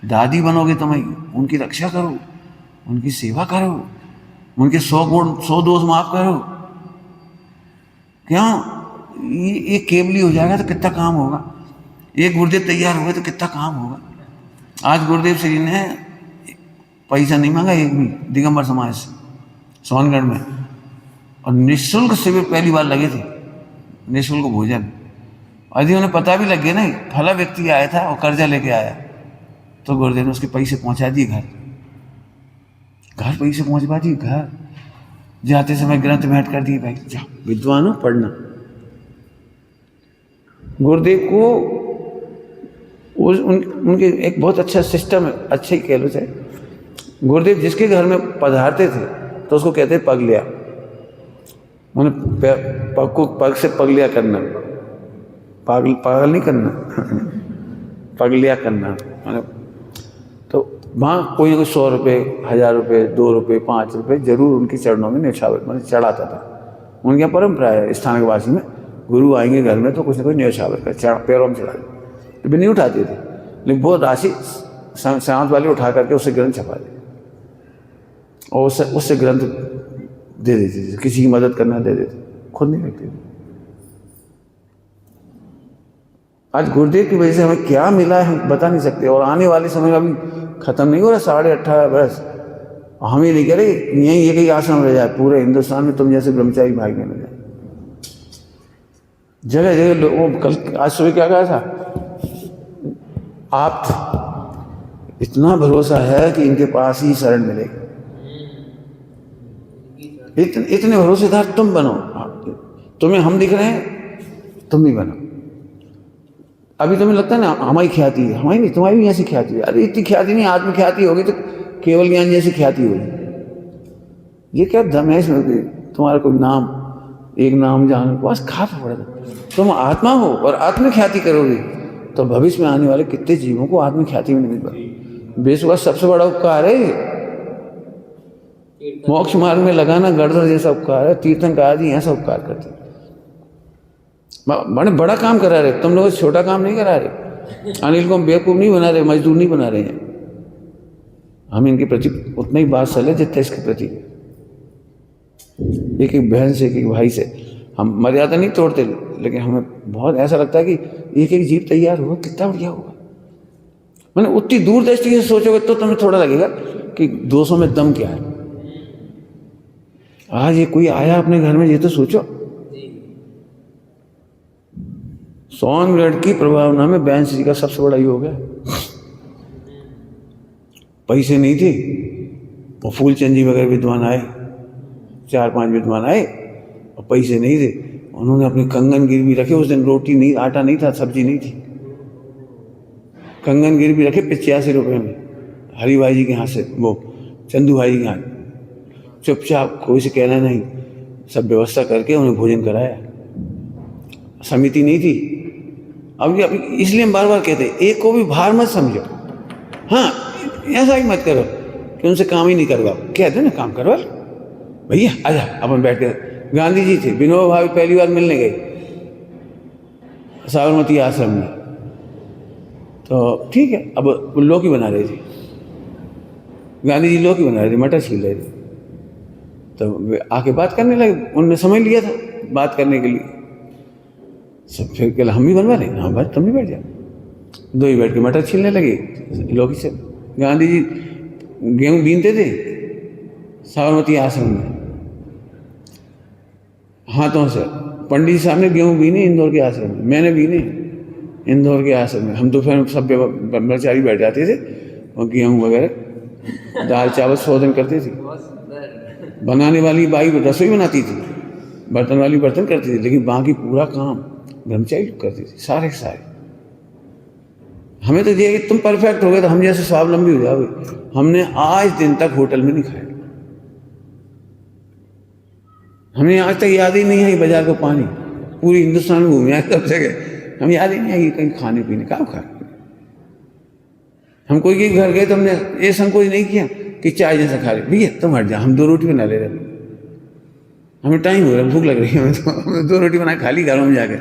दादी बनोगे तुम, उनकी रक्षा करो, उनकी सेवा करो, उनके 100 दोष माफ करो। क्यों? ये केवली हो जाएगा तो कितना काम होगा। एक गुरुदेव तैयार हो गए तो कितना काम होगा। आज गुरुदेव श्री ने पैसा नहीं मांगा एक भी दिगंबर समाज से सोनगढ़ में, और निःशुल्क शिविर पहली बार लगे थे, निःशुल्क भोजन। यदि उन्हें पता भी लग गया ना फला व्यक्ति आया था और कर्जा लेके आया, तो गुरुदेव ने उसके पैसे पहुंचा दिए घर पैसे पहुंचवा दिए घर। जाते समय ग्रंथ भेंट कर दिए, भाई जाओ विद्वान हो पढ़ना। गुरुदेव को उनके एक बहुत अच्छा सिस्टम है, अच्छे ही कह लो चाहे। गुरुदेव जिसके घर में पधारते थे तो उसको कहते पग लिया, उन्हें पग को पग से पग लिया करना, पागल नहीं करना पग लिया करना। तो वहाँ कोई ना कोई 100 रुपये, 1000 रुपये, 2 रुपये, 5 रुपये जरूर उनके चरणों में न्यौछावर मतलब चढ़ाता था। उनकी यहाँ परंपरा है स्थानकवासी में, गुरु आएंगे घर में तो कुछ ना कुछ न्यौछावर कर पैरों में चढ़ा देते, तो भी नहीं उठाते थे, लेकिन वो राशि साथ वाले उठा करके उससे ग्रंथ छपा देते और उससे ग्रंथ दे देते थे। किसी की मदद करना दे देते, खुद नहीं रखते थे। आज गुरुदेव की वजह से हमें क्या मिला है हम बता नहीं सकते, और आने वाले समय अभी खत्म नहीं हो रहा, 18.5 वर्ष हम ही नहीं कह रहे यहीं एक ही आश्रम रह जाए पूरे हिंदुस्तान में, तुम जैसे ब्रह्मचारी भाई में मिल जाए। जगह जगह लोग, कल आज सुबह क्या कहा था, आप इतना भरोसा है कि इनके पास ही शरण मिलेगी, इतने भरोसेदार तुम बनो। तुम्हें हम दिख रहे हैं, तुम भी बनो। अभी तुम्हें लगता है ना हमारी ख्याति है, हमारी नहीं, तुम्हारी भी ऐसी ख्याति है। अरे इतनी ख्याति नहीं, आत्म ख्याति होगी तो केवल ज्ञान जैसी ख्याति होगी। ये क्या दम है इसमें कि तुम्हारा कोई नाम, एक नाम जान बस खाप पड़ेगा। तुम आत्मा हो और आत्म ख्याति करोगे तो भविष्य में आने वाले कितने जीवों को आत्म ख्याति में नहीं मिल। बेशुमार सबसे बड़ा उपकार है मोक्ष मार्ग में लगाना, गड़धर जैसा उपकार है। तीर्थंकर आदि ऐसा उपकार करते, बड़े बड़ा काम करा रहे। तुम लोग छोटा काम नहीं करा रहे। अनिल को हम बेवकूफ़ नहीं बना रहे, मजदूर नहीं बना रहे हैं। हम इनके प्रति उतना ही बात है जितना इसके प्रति। एक एक बहन से, एक एक भाई से हम मर्यादा नहीं तोड़ते, लेकिन हमें बहुत ऐसा लगता है कि एक एक जीव तैयार हुआ कितना बढ़िया होगा। मैंने उतनी दूरदृष्टि से सोचोगे तो तुम्हें थोड़ा लगेगा कि 200 में दम क्या है। आज ये कोई आया अपने घर में, ये तो सोचो। सोनगढ़ की प्रभावना में बैंस जी का सबसे बड़ा योग है। पैसे नहीं थे, वो फूलचंद जी वगैरह विद्वान आए, 4-5 विद्वान आए और पैसे नहीं थे। उन्होंने अपने कंगन गिरवी रखे। उस दिन रोटी नहीं, आटा नहीं था, सब्जी नहीं थी। कंगन गिरवी रखे 85 रुपये में, हरि भाई जी के यहाँ से, वो चंदू भाई जी के यहाँ। चुपचाप, कोई से कहना नहीं, सब व्यवस्था करके उन्हें भोजन कराया। समिति नहीं थी। अब इसलिए हम बार बार कहते हैं एक को भी भार मत समझो। हाँ, ऐसा ही मत करो कि उनसे काम ही नहीं करवाओ। कहते ना काम करवा भैया, आजा अपन बैठ कर। गांधी जी थे, विनोबा भावे पहली बार मिलने गए साबरमती आश्रम में, तो ठीक है, अब लौकी बना रहे थे। गांधी जी लौकी बना रहे थे, मटर छील रहे थे, तो वे आके बात करने लगे। उन्होंने समझ लिया था बात करने के लिए। सब फिर कल हम भी बनवा लें, हाँ भाई तुम भी बैठ जाओ। दो ही बैठ के मटर छीलने लगे लौकी से। गांधी जी गेहूँ बीनते थे साबरमती आश्रम में हाथों से। पंडित जी साहब ने गेहूँ बीने इंदौर के आश्रम में, मैंने बीने इंदौर के आश्रम में। हम दोपहर में सब ब्रह्मचारी बैठ जाते थे और गेहूँ वगैरह दाल चावल शोधन करते थे। बनाने वाली बाई रसोई बनाती थी, बर्तन वाली बर्तन करती थी, लेकिन बाकी पूरा काम ब्रह्मचारी करती थी, सारे के सारे। हमें तो ये तुम परफेक्ट हो गए तो हम जैसे स्वावलंबी हो जाओगे। हमने आज दिन तक होटल में नहीं खाया, हमें आज तक याद ही नहीं आई बाजार को पानी। पूरी हिंदुस्तान में घूमे सब जगह, हम याद ही नहीं आई कहीं खाने पीने का खा। हम कोई के घर गए तो हमने ये संकोच नहीं किया कि चाय जैसा खा रहे, भैया तुम हट जाओ, हम 2 रोटी बना ले रहे हैं, हमें टाइम हो रहा है, भूख लग रही है, हमें तो हमने 2 रोटी बना खा ली घरों में जाकर।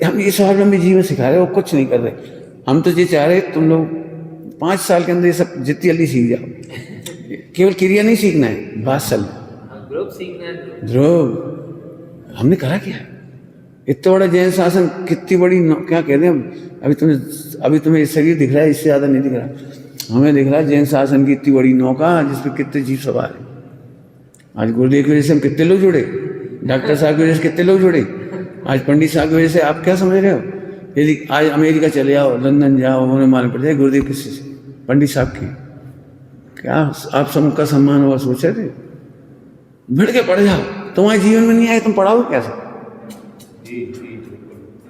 हम ये स्वावलंबी जीवन सिखा रहे, वो कुछ नहीं कर रहे। हम तो ये चाह रहे तुम लोग 5 साल के अंदर ये सब जितनी जल्दी सीख जाओ। केवल क्रिया नहीं सीखना है, बात चल ध्रुव सीखना है। ध्रुव हमने करा क्या है? इतना बड़ा जैन शासन, कितनी बड़ी क्या कहते हैं, अभी तुम्हें शरीर दिख रहा है, इससे ज़्यादा नहीं दिख रहा। हमें दिख रहा है जैन शासन की इतनी बड़ी नौका जिसपे कितने जीव सवार है। आज गुरुदेव की वजह से हम कितने लोग जुड़े, डॉक्टर साहब की वजह से कितने लोग जुड़े, आज पंडित साहब की वजह से। आप क्या समझ रहे हो? यदि आज अमेरिका चले जाओ, लंदन जाओ, उन्हें मालूम पड़ जाए गुरुदेव किसी से, पंडित साहब की, क्या आप सबका सम्मान हुआ सोचे थे? भिड़ के पढ़ जाओ, तुम्हारे जीवन में नहीं आए तुम पढ़ाओ कैसे?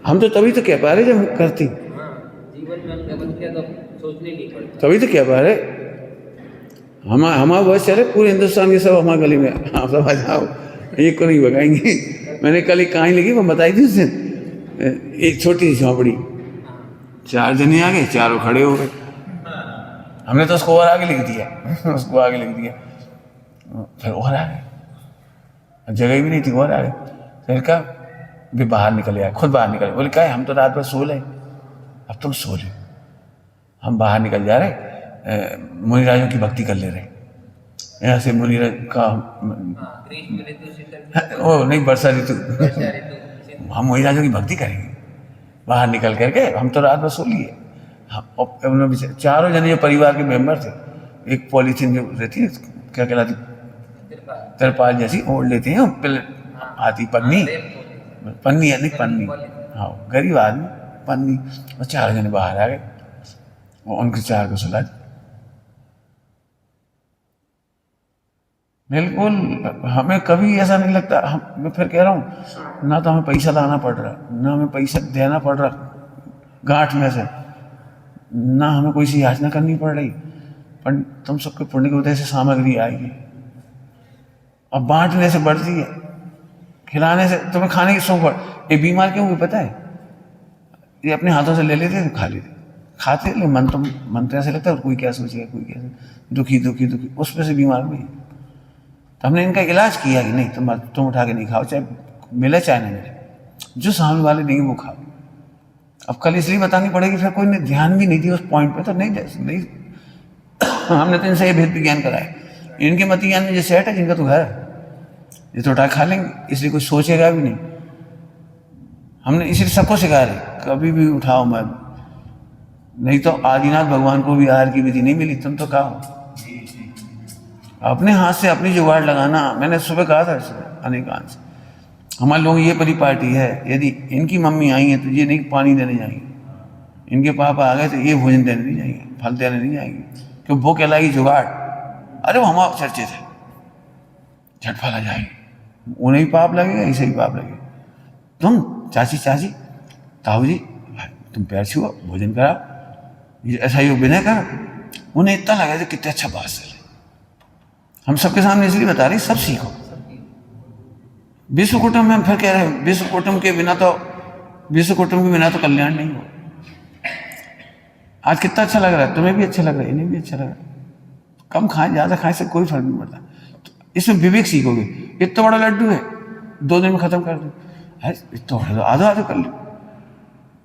हम तो तभी तो कह पा रहे जब करती, जीवन में हम किया तो सोचने नहीं पड़ता, तभी तो कह पा रहे। हमारा बस चले पूरे हिंदुस्तान के सब हमारे गली में, आप सब आ जाओ, एक को नहीं भगाएंगे। मैंने कल एक कहानी लिखी, वो बताई थी उस दिन, एक छोटी सी झोंपड़ी, 4 जने आ गए, चारों खड़े हो गए। हमने तो उसको और आगे लिख दिया, उसको आगे लिख दिया, फिर और आ गए, जगह भी नहीं थी, और आ गए। फिर कहा भी बाहर निकले आए, खुद बाहर निकले, बोले क्या है हम तो रात भर सो ले, अब तुम सो ले, हम बाहर निकल जा रहे, मुनिराजों की भक्ति कर ले रहे। ऐसे मुनिराज का ओ नहीं, वर्षा ऋतु, हम मुनिराजों की भक्ति करेंगे, बाहर निकल करके हम तो रात भर सो लिए। हम चारों जने जो परिवार के मेंबर थे, एक पॉलीथीन जो रहती है क्या कहलाती, तिरपाल जैसी ओढ़ लेते हैं, पहले आती पन्नी, पन्नी है नहीं पन्नी, हाँ गरीब आदमी पन्नी, और 4 जने बाहर आ गए, उनके 4 को सुला। बिल्कुल हमें कभी ऐसा नहीं लगता, मैं फिर कह रहा हूँ, ना तो हमें पैसा लाना पड़ रहा, ना हमें पैसा देना पड़ रहा गांठ में से, ना हमें कोई सी याचना करनी पड़ रही, पर तुम सबके पुण्य की वजह से सामग्री आएगी, अब बांटने से बढ़ती है, खिलाने से, तुम्हें खाने की शौक बढ़। ये बीमार क्यों हुई पता है? ये अपने हाथों से ले लेते तो खा लेते, खाते, लेकिन मन तो ऐसे लगता है कोई क्या सोचेगा, कोई क्या, दुखी दुखी दुखी, उस पर से बीमार हुई। तो हमने इनका इलाज किया कि नहीं तुम उठा के नहीं खाओ, चाहे मिले चाहे नहीं मिले, जो सामने वाले नहीं वो खाओ। अब कल इसलिए बतानी पड़ेगी, फिर कोई ने ध्यान भी नहीं दिया उस पॉइंट पे, तो नहीं हमने तो इनसे ये भेद विज्ञान कराया। इनके मत ज्ञान में जो सेट है, जिनका तो घर है, ये तो उठा खा लेंगे, इसलिए कोई सोचेगा भी नहीं। हमने इसलिए सबको सिखा रहे, कभी भी उठाओ मत, नहीं तो आदिनाथ भगवान को भी आहार की विधि नहीं मिली, तुम तो खाओ, अपने हाथ से अपनी जुगाड़ लगाना। मैंने सुबह कहा था अनेकांत से, हमारे लोग ये परिपाटी है, यदि इनकी मम्मी आई हैं तो ये नहीं पानी देने जाएंगे, इनके पापा आ गए तो ये भोजन देने नहीं जाएंगे, फल देने नहीं जाएंगे, क्यों वो कहलाएगी जुगाड़। अरे वो हमारे चर्चे थे, झटफल आ जाएगी, उन्हें भी पाप लगेगा, इसे भी पाप लगेगा। तुम चाची ताऊ जी तुम पैर छुओ, भोजन कराओ, ऐसा ही विनय करो, उन्हें इतना लगा कि कितने अच्छा बात है। हम सबके सामने इसलिए बता रहे, सब सीखो। विश्व कुटुंब में हम फिर कह रहे हैं, विश्व कुटुंब के बिना तो कल्याण नहीं हो। आज कितना अच्छा लग रहा है, तुम्हें भी अच्छा लग रहा है, इन्हें भी अच्छा लग रहा है, कम खाएं ज़्यादा खाएं से कोई फर्क नहीं पड़ता। तो इसमें विवेक सीखोगे। इतना बड़ा लड्डू है, 2 दिन में खत्म कर दो, इतना बड़ा आधा कर लो,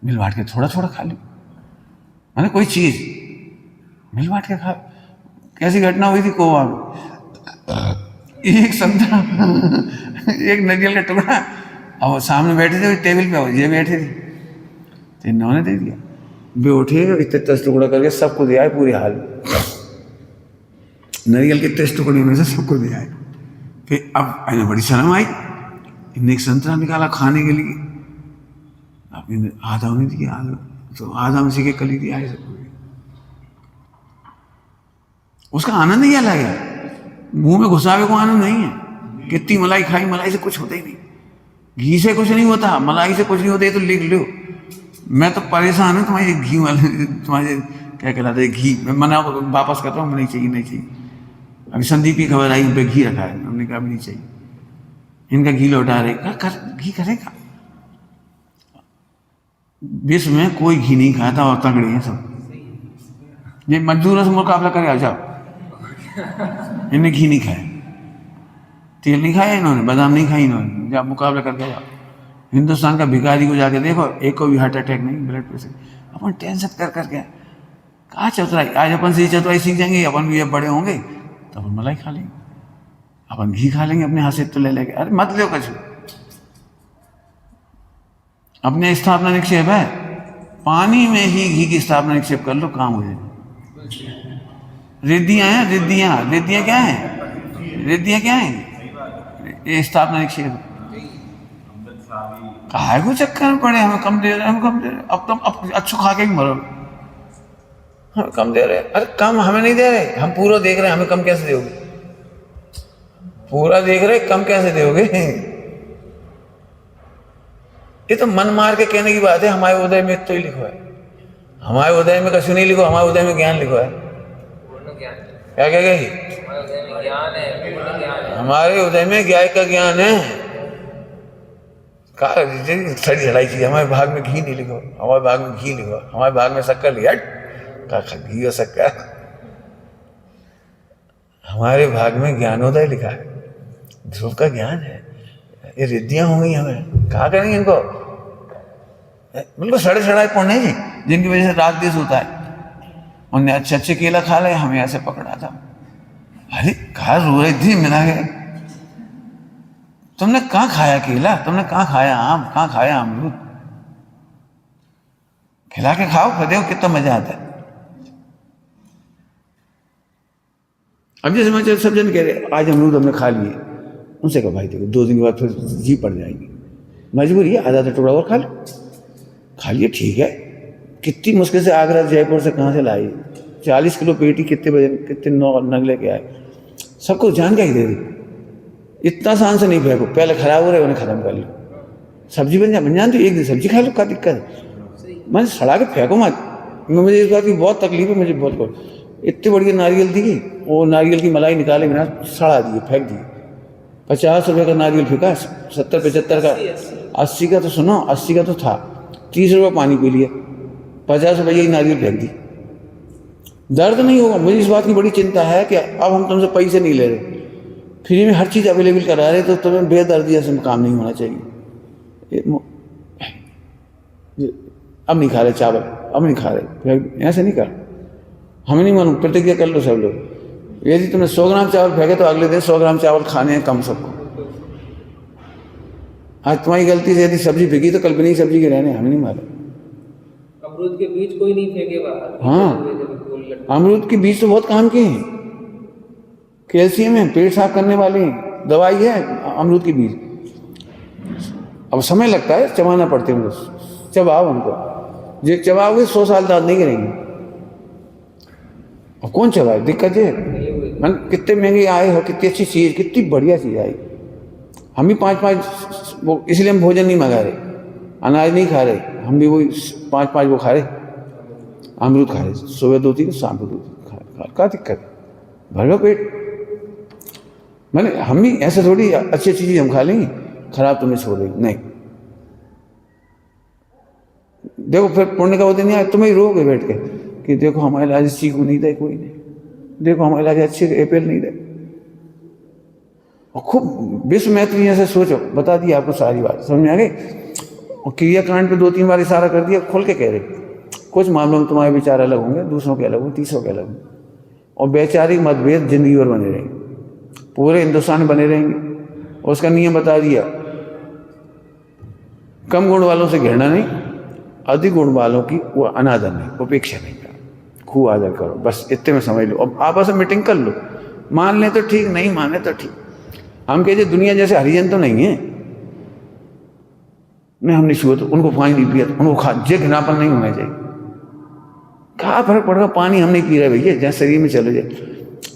मिल बांट के थोड़ा खा लो, मैंने कोई चीज़ मिल बांट के खा। कैसी घटना हुई थी गोवा में, एक संतरा एक नारियल का टुकड़ा, और सामने बैठे थे टेबल पे, ये बैठे थे, तो इन्होंने दे दिया, वे उठे इतने 10 टुकड़ा करके सबको दिया है, पूरी हाल नारियल के 10 टुकड़े में से सबको दिया है। फिर अब इन्हें बड़ी शर्म आई, इन्हें एक संतरा निकाला खाने के लिए, अब इन्हें आधा उन्हें दिया, तो आधा में से के कली दिया है सबको। उसका आनंद ही अलग है, मुंह में घुसावे को आनंद नहीं है। कितनी मलाई खाई, मलाई से कुछ होता ही नहीं, घी से कुछ नहीं होता, मलाई से कुछ नहीं होता, तो लिख लो। मैं तो परेशान हूँ तुम्हारे घी वाले, तुम्हारे क्या कहलाते हैं घी, मैं मना वापस करता हूँ, नहीं चाहिए। अभी संदीप की खबर आई, उन पर घी रखा है, हमने कहा भी नहीं चाहिए, इनका घी लौटा रहे, घी करेगा। विश्व में कोई घी नहीं खाता और तगड़े हैं सब, ये मजदूरों से मुकाबला करे आ जाओ। इन्हें घी नहीं खाया, तेल नहीं खाया इन्होंने, बादाम नहीं खाई इन्होंने, जब मुकाबला करके जाओ। हिंदुस्तान का भिखारी को जाके देखो, एक को भी हार्ट अटैक नहीं, ब्लड प्रेशर। अपन टेंशन कर करके कहाँ चतुराई। आज अपन से चतुराई सीख जाएंगे, अपन भी जब बड़े होंगे तो अपन मलाई खा लेंगे, अपन घी खा लेंगे अपने हाथ से तो ले लेके। अरे मत लो कुछ, अपने स्थापना निक्षेप है, पानी में ही घी की स्थापना निक्षेप कर लो, काम हो जाएगा। रिद्धियाँ हैं, रिद्धियाँ क्या हैं, रिद्धियाँ क्या हैं, ये स्थापना निक्षेप। काहे को चक्कर में पड़े, हमें कम दे रहे, हम कम दे रहे। अब तुम अब अच्छो खा के भी मरो, हम कम दे रहे। अरे कम हमें नहीं दे रहे, हम पूरा देख रहे हैं, हमें कम कैसे दोगे? पूरा देख रहे, कम कैसे दोगे? ये तो मन मार के कहने की बात है। हमारे उदय में तो ही लिखो है, हमारे उदय में कछु नहीं लिखो, हमारे उदय में ज्ञान लिखो है। क्या क्या गई? हमारे उदय में ज्ञान का ज्ञान है। सड़ी सड़ाई चीज, हमारे भाग में घी नहीं लिखो, हमारे भाग में घी लिखो, हमारे भाग में शक्कर लिया, घी और शक्कर। हमारे भाग में ज्ञानोदय लिखा है, ध्रुव का ज्ञान है। ये रिद्धियां हो गई, हमें कहा करेंगे इनको? बिल्कुल सड़े सड़ाए पढ़ने जी, जिनकी वजह से राग देश होता है। उनने अच्छे अच्छे केला खा लिया, हमें ऐसे पकड़ा था। अरे कहा रो रही थी, मिला गया। तुमने कहाँ खाया केला, तुमने कहाँ खाया आम, कहाँ खाया अमरूद? खिला के खाओ, फिर देखो कितना मजा आता है। अब जैसे मैं सब जन कह रहे आज अमरूद हमने खा लिए, उनसे कहा भाई देखो 2 दिन के बाद फिर जी पड़ जाएगी, मजबूरी है, आधा टुकड़ा और खा लो। खा लिए ठीक है, कितनी मुश्किल से आगरा जयपुर से कहाँ से लाई, 40 किलो पेटी, कितने बजे कितने नग लेके आए, सबको जान ही दे दी। इतना आसान से नहीं फेंको, पहले खराब हो रहे उन्हें खत्म कर लो। सब्जी बन जाती, एक दिन सब्जी खा लो, क्या दिक्कत है? मैंने सड़ा के फेंको मत। मुझे इस बात की बहुत तकलीफ है, मुझे बहुत। इतनी बढ़िया नारियल दी, वो नारियल की मलाई निकाले बिना सड़ा दिए, फेंक दिए। 50 रुपये का नारियल फेंका, 70-75 का, 80 का तो सुनो, 80 का तो था, 30 रुपये पानी पी लिया, 50 रुपये ही नारियल फेंक दी। दर्द नहीं होगा। मुझे इस बात की बड़ी चिंता है कि अब हम तुमसे पैसे नहीं ले रहे, फ्री में हर चीज़ अवेलेबल करा रहे, तो तुम्हें बेदर्दी से काम नहीं होना चाहिए। अब नहीं खा रहे चावल, अब नहीं खा रहे, ऐसे नहीं कर। हमें नहीं मालूम, प्रतिज्ञा कर लो सब लोग। यदि तुमने 100 ग्राम चावल फेंके तो अगले दिन 100 ग्राम चावल खाने हैं कम सबको। आज तुम्हारी गलती से यदि सब्जी फेंकी तो कल भी नहीं सब्जी के रहने, हमें नहीं मालूम। अमरूद के बीज कोई नहीं फेंके बाहर। हाँ, अमरूद के बीज तो बहुत काम के हैं, कैल्शियम है, पेट साफ करने वाले हैं, दवाई है अमरूद के बीज। अब समय लगता है, चबाना पड़ते हैं, चबाओ उनको। जो चबाओगे 100 साल दांत नहीं गिरेंगे। अब कौन चबाए, दिक्कत है। मन कितने महंगे आए हो, कितनी अच्छी चीज़, कितनी बढ़िया चीज़ आई। हम भी 5-5 वो, इसलिए हम भोजन नहीं मंगा रहे, अनाज नहीं खा रहे, हम भी वही 5-5 वो खा रहे, अमरूद खा रहे, सुबह 2-3, शाम को 2-3 खा रहे। क्या दिक्कत है, भर लो पेट। मैंने हम भी ऐसे थोड़ी अच्छी चीज़ हम खा लेंगे, खराब तुम्हें छोड़ देंगे, नहीं। देखो फिर पुण्य का वो दिन नहीं आया, तुम्हें ही रोगे बैठ के कि देखो हमारे इलाज चीकू नहीं दे, कोई नहीं, देखो हमारे इलाज अच्छे एपेल नहीं दे। और खूब विश्व मैत्री ऐसे सोचो, बता दिया आपको सारी बात, समझ में आ गई। और क्रियाकांड पे 2-3 बार इशारा कर दिया, खोल के कह रहे। कुछ मामलों में तुम्हारे विचार अलग होंगे, दूसरों के अलग होंगे, तीसरों के अलग होंगे, और वैचारिक मतभेद जिंदगी भर बने रहेंगे, पूरे हिंदुस्तान में बने रहेंगे। और उसका नियम बता दिया, कम गुण वालों से घृणा नहीं, अधिक गुण वालों की वो अनादर नहीं, उपेक्षा नहीं करो, खूब आदर करो, बस इतने में समझ लो। अब आपस में मीटिंग कर लो, मान लें तो ठीक, नहीं माने तो ठीक। हम कहते दुनिया जैसे हरिजन तो नहीं है, नहीं हम नहीं छुए तो उनको पानी नहीं पिया तो उनको खा, जे घृणापन नहीं होना चाहिए। क्या फर्क पड़ेगा, पानी हम नहीं पी रहे भैया, जहाँ शरीर में चले जाए।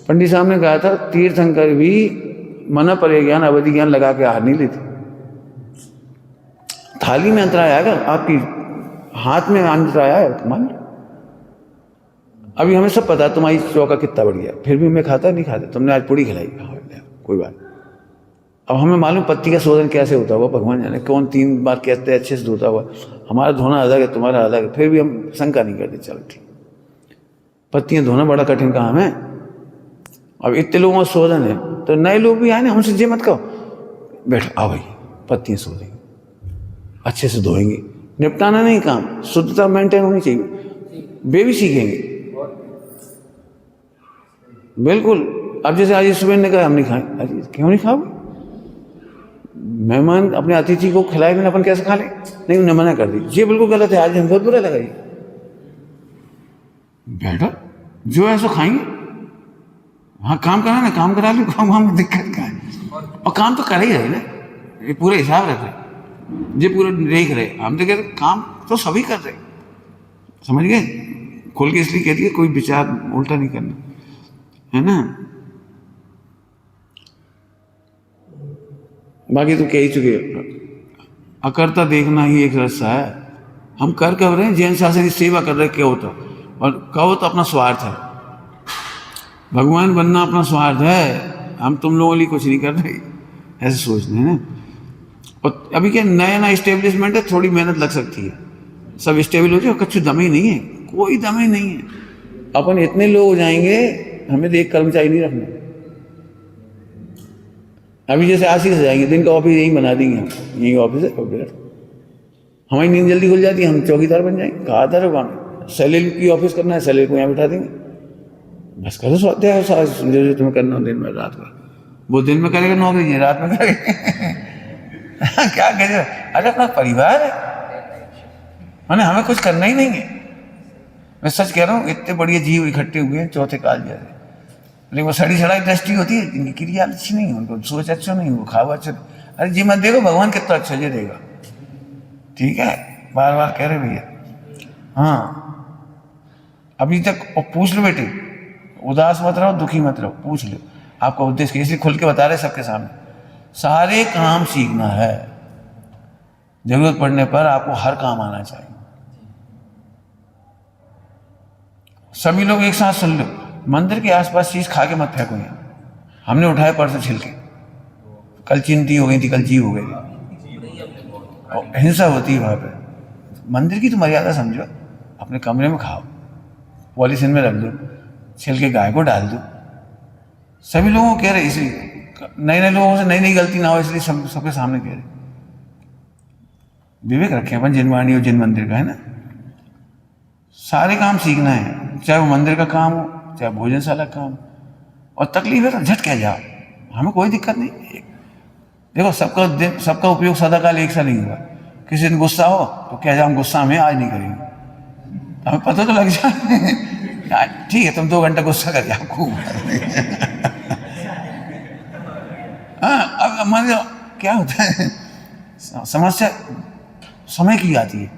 पंडित साहब ने कहा था तीर्थंकर भी मना परे ज्ञान अवधि ज्ञान लगा के आहार नहीं लेते। थाली में अंतराय आएगा, आपकी हाथ में अंतराय आया, मान लो। अभी हमें सब पता है तुम्हारी चौका कितना बढ़िया, फिर भी मैं खाता नहीं खाता, तुमने आज पूड़ी खिलाई, कोई बात। अब हमें मालूम पत्ती का शोधन कैसे होता हुआ, भगवान जाने कौन 3 बार कहते हैं अच्छे से धोता हुआ, हमारा धोना अलग है, तुम्हारा अलग है, फिर भी हम शंका नहीं करते, चलो ठीक। पत्तियां धोना बड़ा कठिन काम है। अब इतने लोगों का शोधन है, तो नए लोग भी आए ना, हमसे जे मत कहो, बैठो आओ भाई, पत्तियां सो देंगे, अच्छे से धोएंगे, निपटाना नहीं काम, शुद्धता मेंटेन होनी चाहिए, वे भी सीखेंगे। बिल्कुल। अब जैसे आज सुबह ने कहा हम नहीं खाए, अरे क्यों नहीं खाओगे? मेहमान अपने अतिथि को खिलाए बिना अपन कैसे खा ले? नहीं, उन्हें मना कर दी, ये बिल्कुल गलत है, आज हम बहुत बुरा लगा ये। बैठो, जो है सो खाएंगे। हाँ काम करा ना, काम करा लो, काम में दिक्कत क्या है? और काम तो कर ही रहे ना, ये पूरा हिसाब रख रहे, ये पूरा देख रहे, हम तो कहते काम तो सभी कर रहे, समझ गए? खोल के इसलिए कहती है कोई विचार उल्टा नहीं करना, है ना। बाकी तो कह ही चुके, अकर्ता देखना ही एक रास्ता है। हम कर रहे हैं, जैन शासन की सेवा कर रहे हैं, क्या होता, और कहो तो अपना स्वार्थ है, भगवान बनना अपना स्वार्थ है, हम तुम लोगों के लिए कुछ नहीं कर रहे, ऐसे सोचते हैं ना। और अभी क्या नया इस्टेब्लिशमेंट है, थोड़ी मेहनत लग सकती है, सब स्टेबल हो जाए, कुछ दम ही नहीं है, कोई दम ही नहीं है। अपन इतने लोग हो जाएंगे, हमें एक कर्मचारी नहीं रखना। अभी जैसे आशीष से जाएंगे, दिन का ऑफिस यही बना देंगे, हम यही ऑफिस है, हमारी नींद जल्दी खुल जाती है, हम चौकीदार बन जाएंगे। कहा था रे सैलरी की ऑफिस करना है, सैलरी को यहाँ बिठा देंगे, बस करो स्वाध्याय जो तुम्हें करना हो दिन में रात में, वो दिन में करेगा नौकरी, रात में करेगा क्या करेगा? अरे अपना परिवार है, मैंने हमें कुछ करना ही नहीं है। मैं सच कह रहा हूँ, इतने बढ़िया जीव इकट्ठे हुए हैं चौथे काल जैसे, लेकिन वो सड़ी सड़ाई दृष्टि होती है, इनकी क्रिया अच्छी नहीं है, उनको सोच अच्छा नहीं, वो खावा अच्छा। अरे जी मत देखो, भगवान कितना अच्छा जी देगा, ठीक है, बार बार कह रहे भैया। हाँ अभी तक, और पूछ लो बेटे, उदास मत रहो, दुखी मत रहो, पूछ लो आपका उद्देश्य, इसलिए खुल के बता रहे सबके सामने। सारे काम सीखना है, जरूरत पड़ने पर आपको हर काम आना चाहिए। सभी लोग एक साथ सुन लो, मंदिर के आसपास चीज खा के मत फेंको यहाँ। हमने उठाए परसों छिलके, कल चिंती हो गई थी, कल जीव हो गई थी, और हिंसा होती है वहां पे। मंदिर की तो मर्यादा समझो, अपने कमरे में खाओ, पॉलीथिन में रख दो, छिलके गाय को डाल दो। सभी लोगों को कह रहे, इसलिए नए नए लोगों से नई नई गलती ना हो, इसलिए सबके सामने कह रहे। विवेक रखे अपन, जिनवाणी और जिन मंदिर का, है ना। सारे काम सीखना है, चाहे वो मंदिर का काम हो, चाहे भोजनशाला का काम। और तकलीफ है तो झट कह जाओ, हमें कोई दिक्कत नहीं। देखो सबका उपयोग सदाकाल एक सा नहीं हुआ। किसी दिन गुस्सा हो तो कह जाओ हम गुस्सा में आज नहीं करेंगे, हमें पता तो लग जाए, ठीक है तुम 2 घंटा गुस्सा कर जाओ खूब हाँ, अब मान लो क्या होता है, समस्या समय की आती है।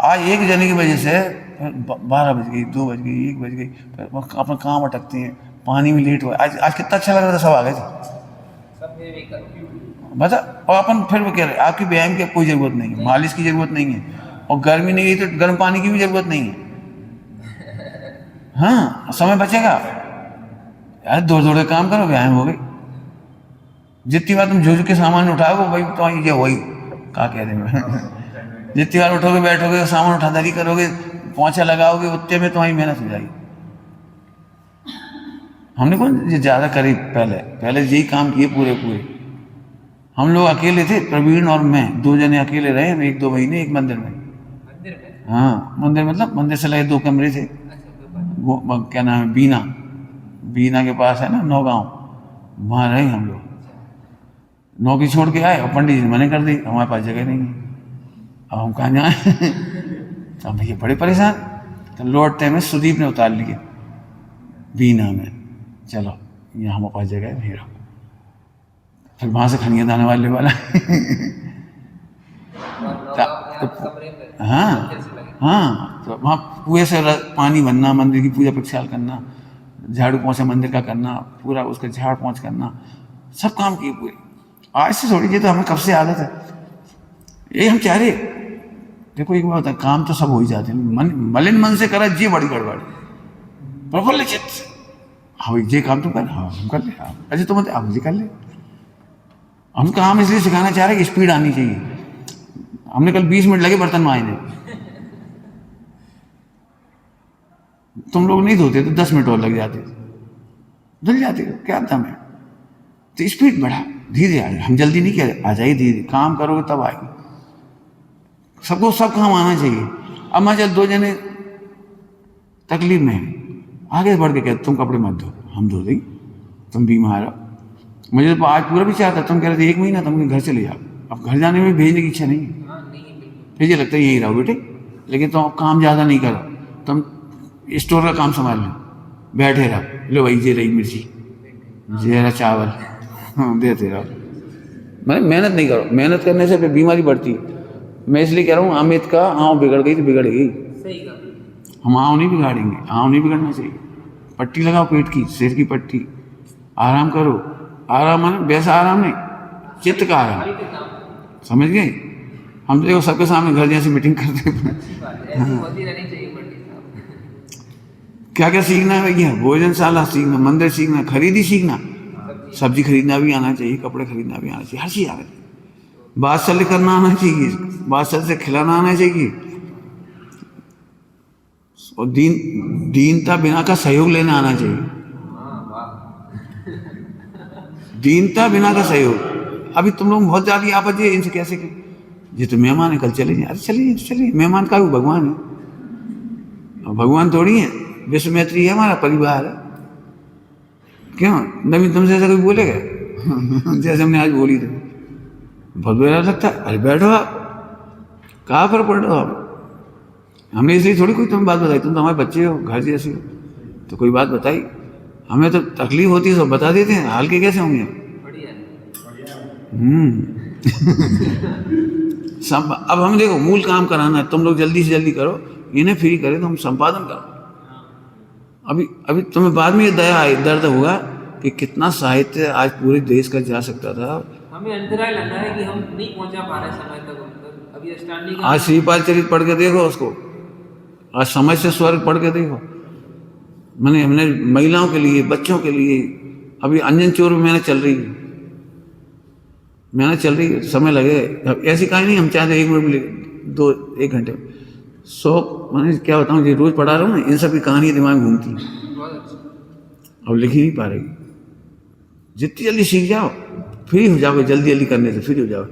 आज एक जने की वजह से 12 बज गई, 2 बज गई, 1 बज गई, अपना काम अटकते हैं, पानी में लेट हुआ। आज कितना अच्छा लग रहा था, सब आ गए थे बता। और अपन फिर वो कह रहे आपकी व्यायाम की कोई ज़रूरत नहीं है, मालिश की ज़रूरत नहीं है, और गर्मी नहीं है तो गर्म पानी की भी ज़रूरत नहीं है। हाँ समय बचेगा यार, दौड़ दौड़ के काम करो, व्यायाम हो गई। जितनी बार तुम झुझ के सामान उठाओगे वही तो ये वही क्या कह रहे जितनी बार उठोगे बैठोगे सामान उठादारी करोगे पोंछा लगाओगे उतने में तुम्हारी मेहनत हो जाएगी। हमने कौन ये ज़्यादा करी, पहले यही काम किए पूरे। हम लोग अकेले थे, प्रवीण और मैं 2 जने अकेले रहे हम 1-2 महीने एक मंदिर में। हाँ मंदिर मतलब मंदिर से लगे 2 कमरे थे, वो क्या नाम है, बीना के पास है ना नौगांव, वहाँ रहे हम लोग। नौकरी छोड़ के आए और पंडित जी मने कर दी, हमारे पास जगह नहीं है, अब हम कहाँ जाए अब भैया बड़े परेशान। तो लौटते में सुदीप ने उतार लिए बीना में, चलो यहाँ हमारे पास जगह है नहीं रहो। फिर वहाँ से खनिया दाने वाले वाला हाँ तो वहाँ कुएं से पानी भरना, मंदिर की पूजा प्रक्षाल करना, झाड़ू पोंछा मंदिर का करना, पूरा उसका झाड़ पोंछ करना, सब काम किए पूरे। आज से थोड़ी जी तो हमें कब से आदत है, ये हम चाह रहे। देखो एक बात है, काम तो सब हो ही जाते हैं, मलिन मन से करा जी बड़ी गड़बड़, प्रफुल्ल चित्त हाँ ये काम तुम कर, हाँ हम कर ले, अच्छा तुम आप मुझे कर ले। हम काम इसलिए सिखाना चाह रहे कि स्पीड आनी चाहिए। हमने कल 20 मिनट लगे बर्तन मांजने, तुम लोग नहीं धोते तो 10 मिनट और लग जाते, धुल जाते हो, क्या दम है। तो स्पीड बढ़ा, धीरे आ, हम जल्दी नहीं कह रहे, आ जाइए धीरे, काम करोगे तब आएगी। सबको सब काम आना चाहिए। अब मान चल 2 जने तकलीफ में है, आगे बढ़ के कहते तुम कपड़े मत धो, हम धो देंगे, तुम बीमार हो। मुझे तो आज पूरा विचार था, तुम कह रहे थे 1 महीना, तुम घर चले जाओ। अब घर जाने में भेजने की इच्छा नहीं है, फिर ये लगता है यही रहो बेटे, लेकिन तुम काम ज़्यादा नहीं करो, तुम स्टोर का काम संभाल लो, बैठे रहो, लो भाई ये रही मिर्ची, ये रहा चावल, हाँ देते रहो। मैं मेहनत नहीं करो, मेहनत करने से फिर बीमारी बढ़ती है। मैं इसलिए कह रहा हूँ अमित का आँव बिगड़ गई तो बिगड़ गई, हम आँव नहीं बिगाड़ेंगे, आँव नहीं बिगड़ना चाहिए। पट्टी लगाओ पेट की, सिर की पट्टी, आराम करो। आराम माने वैसा आराम नहीं, चित्त का आराम, समझ गए। हम तो देखो सबके सामने घर जैसी मीटिंग करते हैं। क्या क्या सीखना है भैया, भोजनशाला सीखना, मंदिर सीखना, खरीदी सीखना, सब्जी खरीदना भी आना चाहिए, कपड़े खरीदना भी आना चाहिए, हर चीज़ आना चाहिए। बादशाह करना आना चाहिए, बादशाह से खिलाना आना चाहिए, और दीनता बिना का सहयोग लेना आना चाहिए। दीनता बिना का सहयोग। अभी तुम लोग बहुत ज़्यादा आपस में, इनसे कैसे करें, ये तो मेहमान है, कल चले जाए, अरे चलिए चलिए, मेहमान का भी भगवान है, और भगवान थोड़ी है, विश्व मैत्री है, हमारा परिवार है। क्यों नवीन तुमसे ऐसा कोई बोलेगा जैसे हमने आज बोली थी, बहुत बुरा लगता है। अरे बैठो आप, कहाँ पर पढ़ रहे हो आप, हमने इसलिए थोड़ी कोई तुम्हें बात बताई, तुम तो हमारे बच्चे हो, घर जैसे हो, तो कोई बात बताई, हमें तो तकलीफ होती है, सब बता देते हैं, हाल के कैसे होंगे। अब हम देखो मूल काम कराना है, तुम लोग जल्दी से जल्दी करो, इन्हें फ्री करें तो हम संपादन करो। अभी तुम्हें बाद में ये दया आई, दर्द होगा कि कितना साहित्य आज पूरे देश का जा सकता था। हमें अंतराय लगा है कि हम नहीं पहुंचा पा रहे समय तक उन तक। अभी स्टैंडिंग आज श्रीपाल चरित पढ़ के देखो उसको, आज समय से स्वर्ग पढ़ के देखो। हमने महिलाओं के लिए, बच्चों के लिए, अभी अंजन चोर में मेहनत चल रही है, समय लगे। ऐसी कहानी नहीं हम चाहते 1 मिनट मिले, 2-1 घंटे 100, मैंने क्या बताऊँ, ये रोज पढ़ा रहा हूँ ना, इन सब की कहानी दिमाग घूमती है, अब लिख ही नहीं पा रही। जितनी जल्दी सीख जाओ, फ्री हो जाओगे, जल्दी जल्दी करने से फ्री हो जाओ।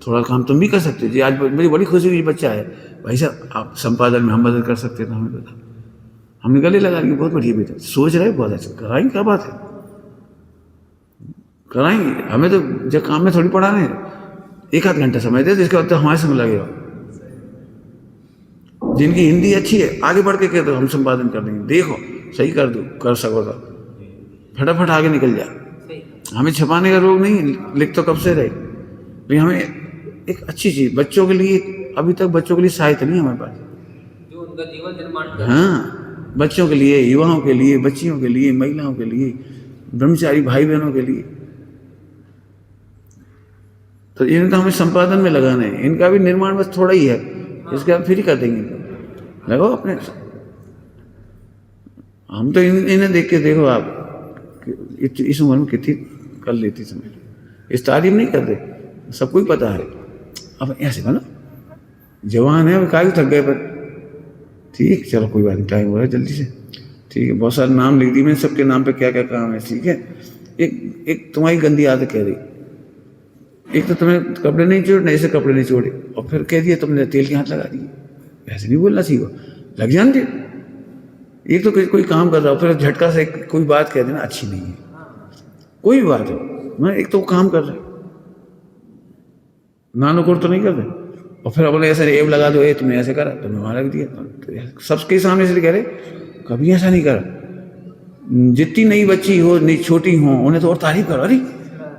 थोड़ा काम तुम भी कर सकते हो जी। आज मेरी बड़ी खुशी हुई, बच्चा है भाई साहब, आप संपादन में हम मदद कर सकते हैं, तो हमें बता, हमने गले लगा ली, बहुत बढ़िया बेटा, सोच रहे बहुत अच्छा, कराएंगे, क्या बात है, कराएंगे। हमें तो जब काम में थोड़ी पढ़ाने, 1-8 घंटा समय दे, इसके बाद तो हमारे समय लगेगा। जिनकी हिंदी अच्छी है आगे बढ़ के कह दो हम संपादन कर देंगे, देखो सही कर दो, कर सको तो फटाफट आगे निकल जाए। हमें छपाने का रोग नहीं, लिख तो कब से रहे, लेकिन हमें एक अच्छी चीज़ बच्चों के लिए, अभी तक बच्चों के लिए साहित्य नहीं हमारे पास, जो उनका जीवन निर्माण। हाँ, बच्चों के लिए, युवाओं के लिए, बच्चियों के लिए, महिलाओं के लिए, ब्रह्मचारी भाई बहनों के लिए, तो इनका हमें संपादन में लगाना है। इनका भी निर्माण बस थोड़ा ही है, इसके बाद फ्री कर देंगे, लगाओ अपने। हम तो इन्हें देख के देखो आप, इस उम्र में कितनी कर लेती समझ, इस तारीफ नहीं करते, सबको ही पता है। अब ऐसे बना जवान है, अब काहे थक गए, पर ठीक, चलो कोई बात नहीं, टाइम हो रहा है, जल्दी से, ठीक है। बहुत सारे नाम लिख दी मैंने, सबके नाम पे क्या क्या काम है, ठीक है। एक तुम्हारी गंदी आदत कह रही, एक तो तुम्हें कपड़े नहीं छोड़े, ऐसे कपड़े नहीं छोड़े, और फिर कह दिया तुमने तेल के हाथ लगा दिए, ऐसे नहीं बोलना सीखो, लग जान दे। एक तो कोई काम कर रहा हो, फिर झटका से कोई बात कह देना अच्छी नहीं है, कोई भी बात हो, मैं एक तो काम कर रहा है, नानुकुर तो नहीं कर रहे, और फिर अपने ऐसे एब लगा दो, तुमने ऐसे करा, तुमने वहाँ रख दिया, तो सबके सामने इसलिए कह रहे कभी ऐसा नहीं करा। जितनी नई बच्ची हो, नई छोटी हो, उन्हें तो और तारीफ करो, अरे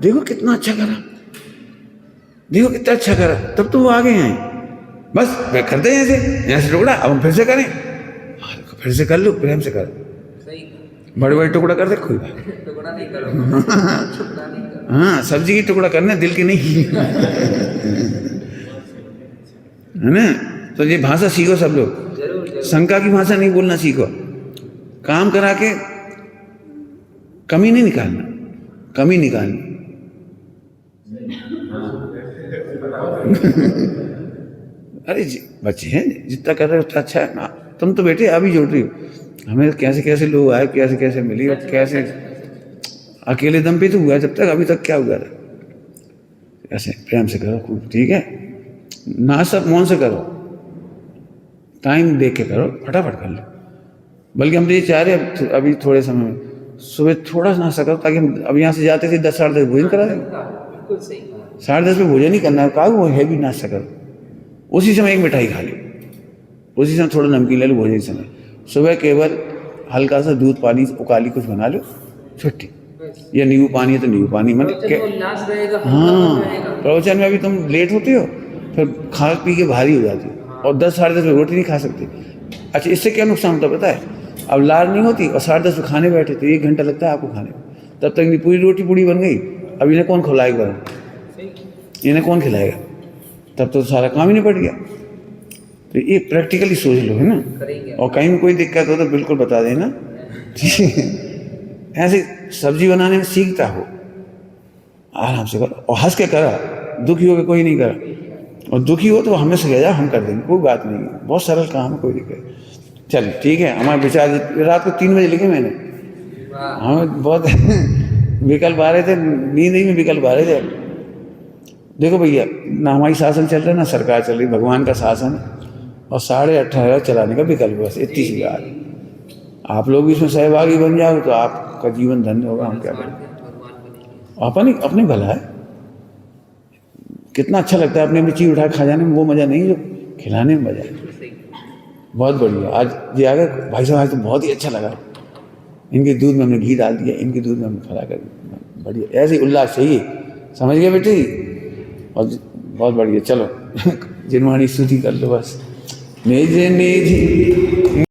देखो कितना अच्छा करा, देखो कितना अच्छा करा, तब तो वो आगे आए। बस वे करते हैं ऐसे टुकड़ा, अब हम फिर से करें, फिर से कर लो, प्रेम से कर, बड़े बड़े टुकड़ा कर दे, कोई बात टुकड़ा नहीं करो। हाँ, सब्जी की टुकड़ा करना, दिल की नहीं है ना। तो ये भाषा सीखो सब लोग, शंका की भाषा नहीं बोलना सीखो, काम करा के कमी नहीं निकालना, कमी निकालनी। अरे बच्चे हैं, जितना कर रहे हो उतना अच्छा है ना। तुम तो बेटे अभी जोड़ रही हो, हमें कैसे कैसे लोग आए, कैसे कैसे मिली, और कैसे अकेले दम पे तो हुआ जब तक, अभी तक क्या हुआ था। ऐसे प्रेम से करो खूब, ठीक है, ना सब मौन से करो, टाइम देख के करो, फटाफट कर लो। बल्कि हम तो ये चाह रहे अभी थोड़े समय में सुबह थोड़ा सा नाश्ता करो, ताकि हम अब यहाँ से जाते थे 10 साढ़े 10 भोजन करा देंगे। बिल्कुल सही। 10:30 पे भोजन ही करना है, कहा वो हैवी नाश्ता करो, उसी समय एक मिठाई खा लो, उसी समय थोड़ा नमकीन ले लो भोजन के समय। सुबह केवल हल्का सा दूध पानी उकाली कुछ बना लो, छुट्टी, या नींबू पानी है तो नींबू पानी। उल्लास रहेगा, हाँ, रहेगा। प्रवचन में अभी तुम लेट होते हो, फिर खा पी के भारी हो जाती हो, और 10 साढ़े 10 में रोटी नहीं खा सकते। अच्छा, इससे क्या नुकसान होता है पता है? अब लार नहीं होती और 10:30 में खाने बैठे तो 1 घंटा लगता है आपको खाने में, तब तक नहीं पूरी रोटी पूरी बन गई। अब इन्हें कौन खिलाएगा, इन्हें कौन खिलाएगा, तब तो सारा काम ही निपट गया। तो ये प्रैक्टिकली सोच लो, है ना। और कहीं कोई दिक्कत हो तो बिल्कुल बता देना, ठीक है। ऐसे सब्जी बनाने में सीखता हो, आराम से करो और हंस के करा, दुखी हो के कोई नहीं करा, और दुखी हो तो हमें से कह जाए, हम कर देंगे, कोई बात नहीं है, बहुत सरल काम है, कोई दिक्कत। चलिए ठीक है, हमारे विचार रात को 3 बजे लिखे मैंने, हमें बहुत विकल्प आ रहे थे, नींद ही में विकल्प आ रहे थे। देखो भैया, ना हमारी शासन चल रहा है, ना सरकार चल रही, भगवान का शासन है, और 18.5 चलाने का विकल्प, बस इतनी सी बात। आप लोग भी इसमें सहभागी बन जाओ तो आपका जीवन धन्य होगा, हम क्या करें। अपनी भला है, कितना अच्छा लगता है अपनी अपनी चीज़ उठा खा जाने में, वो मज़ा नहीं जो खिलाने में मज़ा है। बहुत बढ़िया, आज ये आ गए भाई साहब, आज तो बहुत ही अच्छा लगा। इनके दूध में हमने घी डाल दिया, इनके दूध में हमने फला कर दिया, बढ़िया, ऐसे ही उल्लास चाहिए, समझ गए बेटी। और बहुत बढ़िया, चलो जिनवाणी स्तुति कर लो बस। निज निज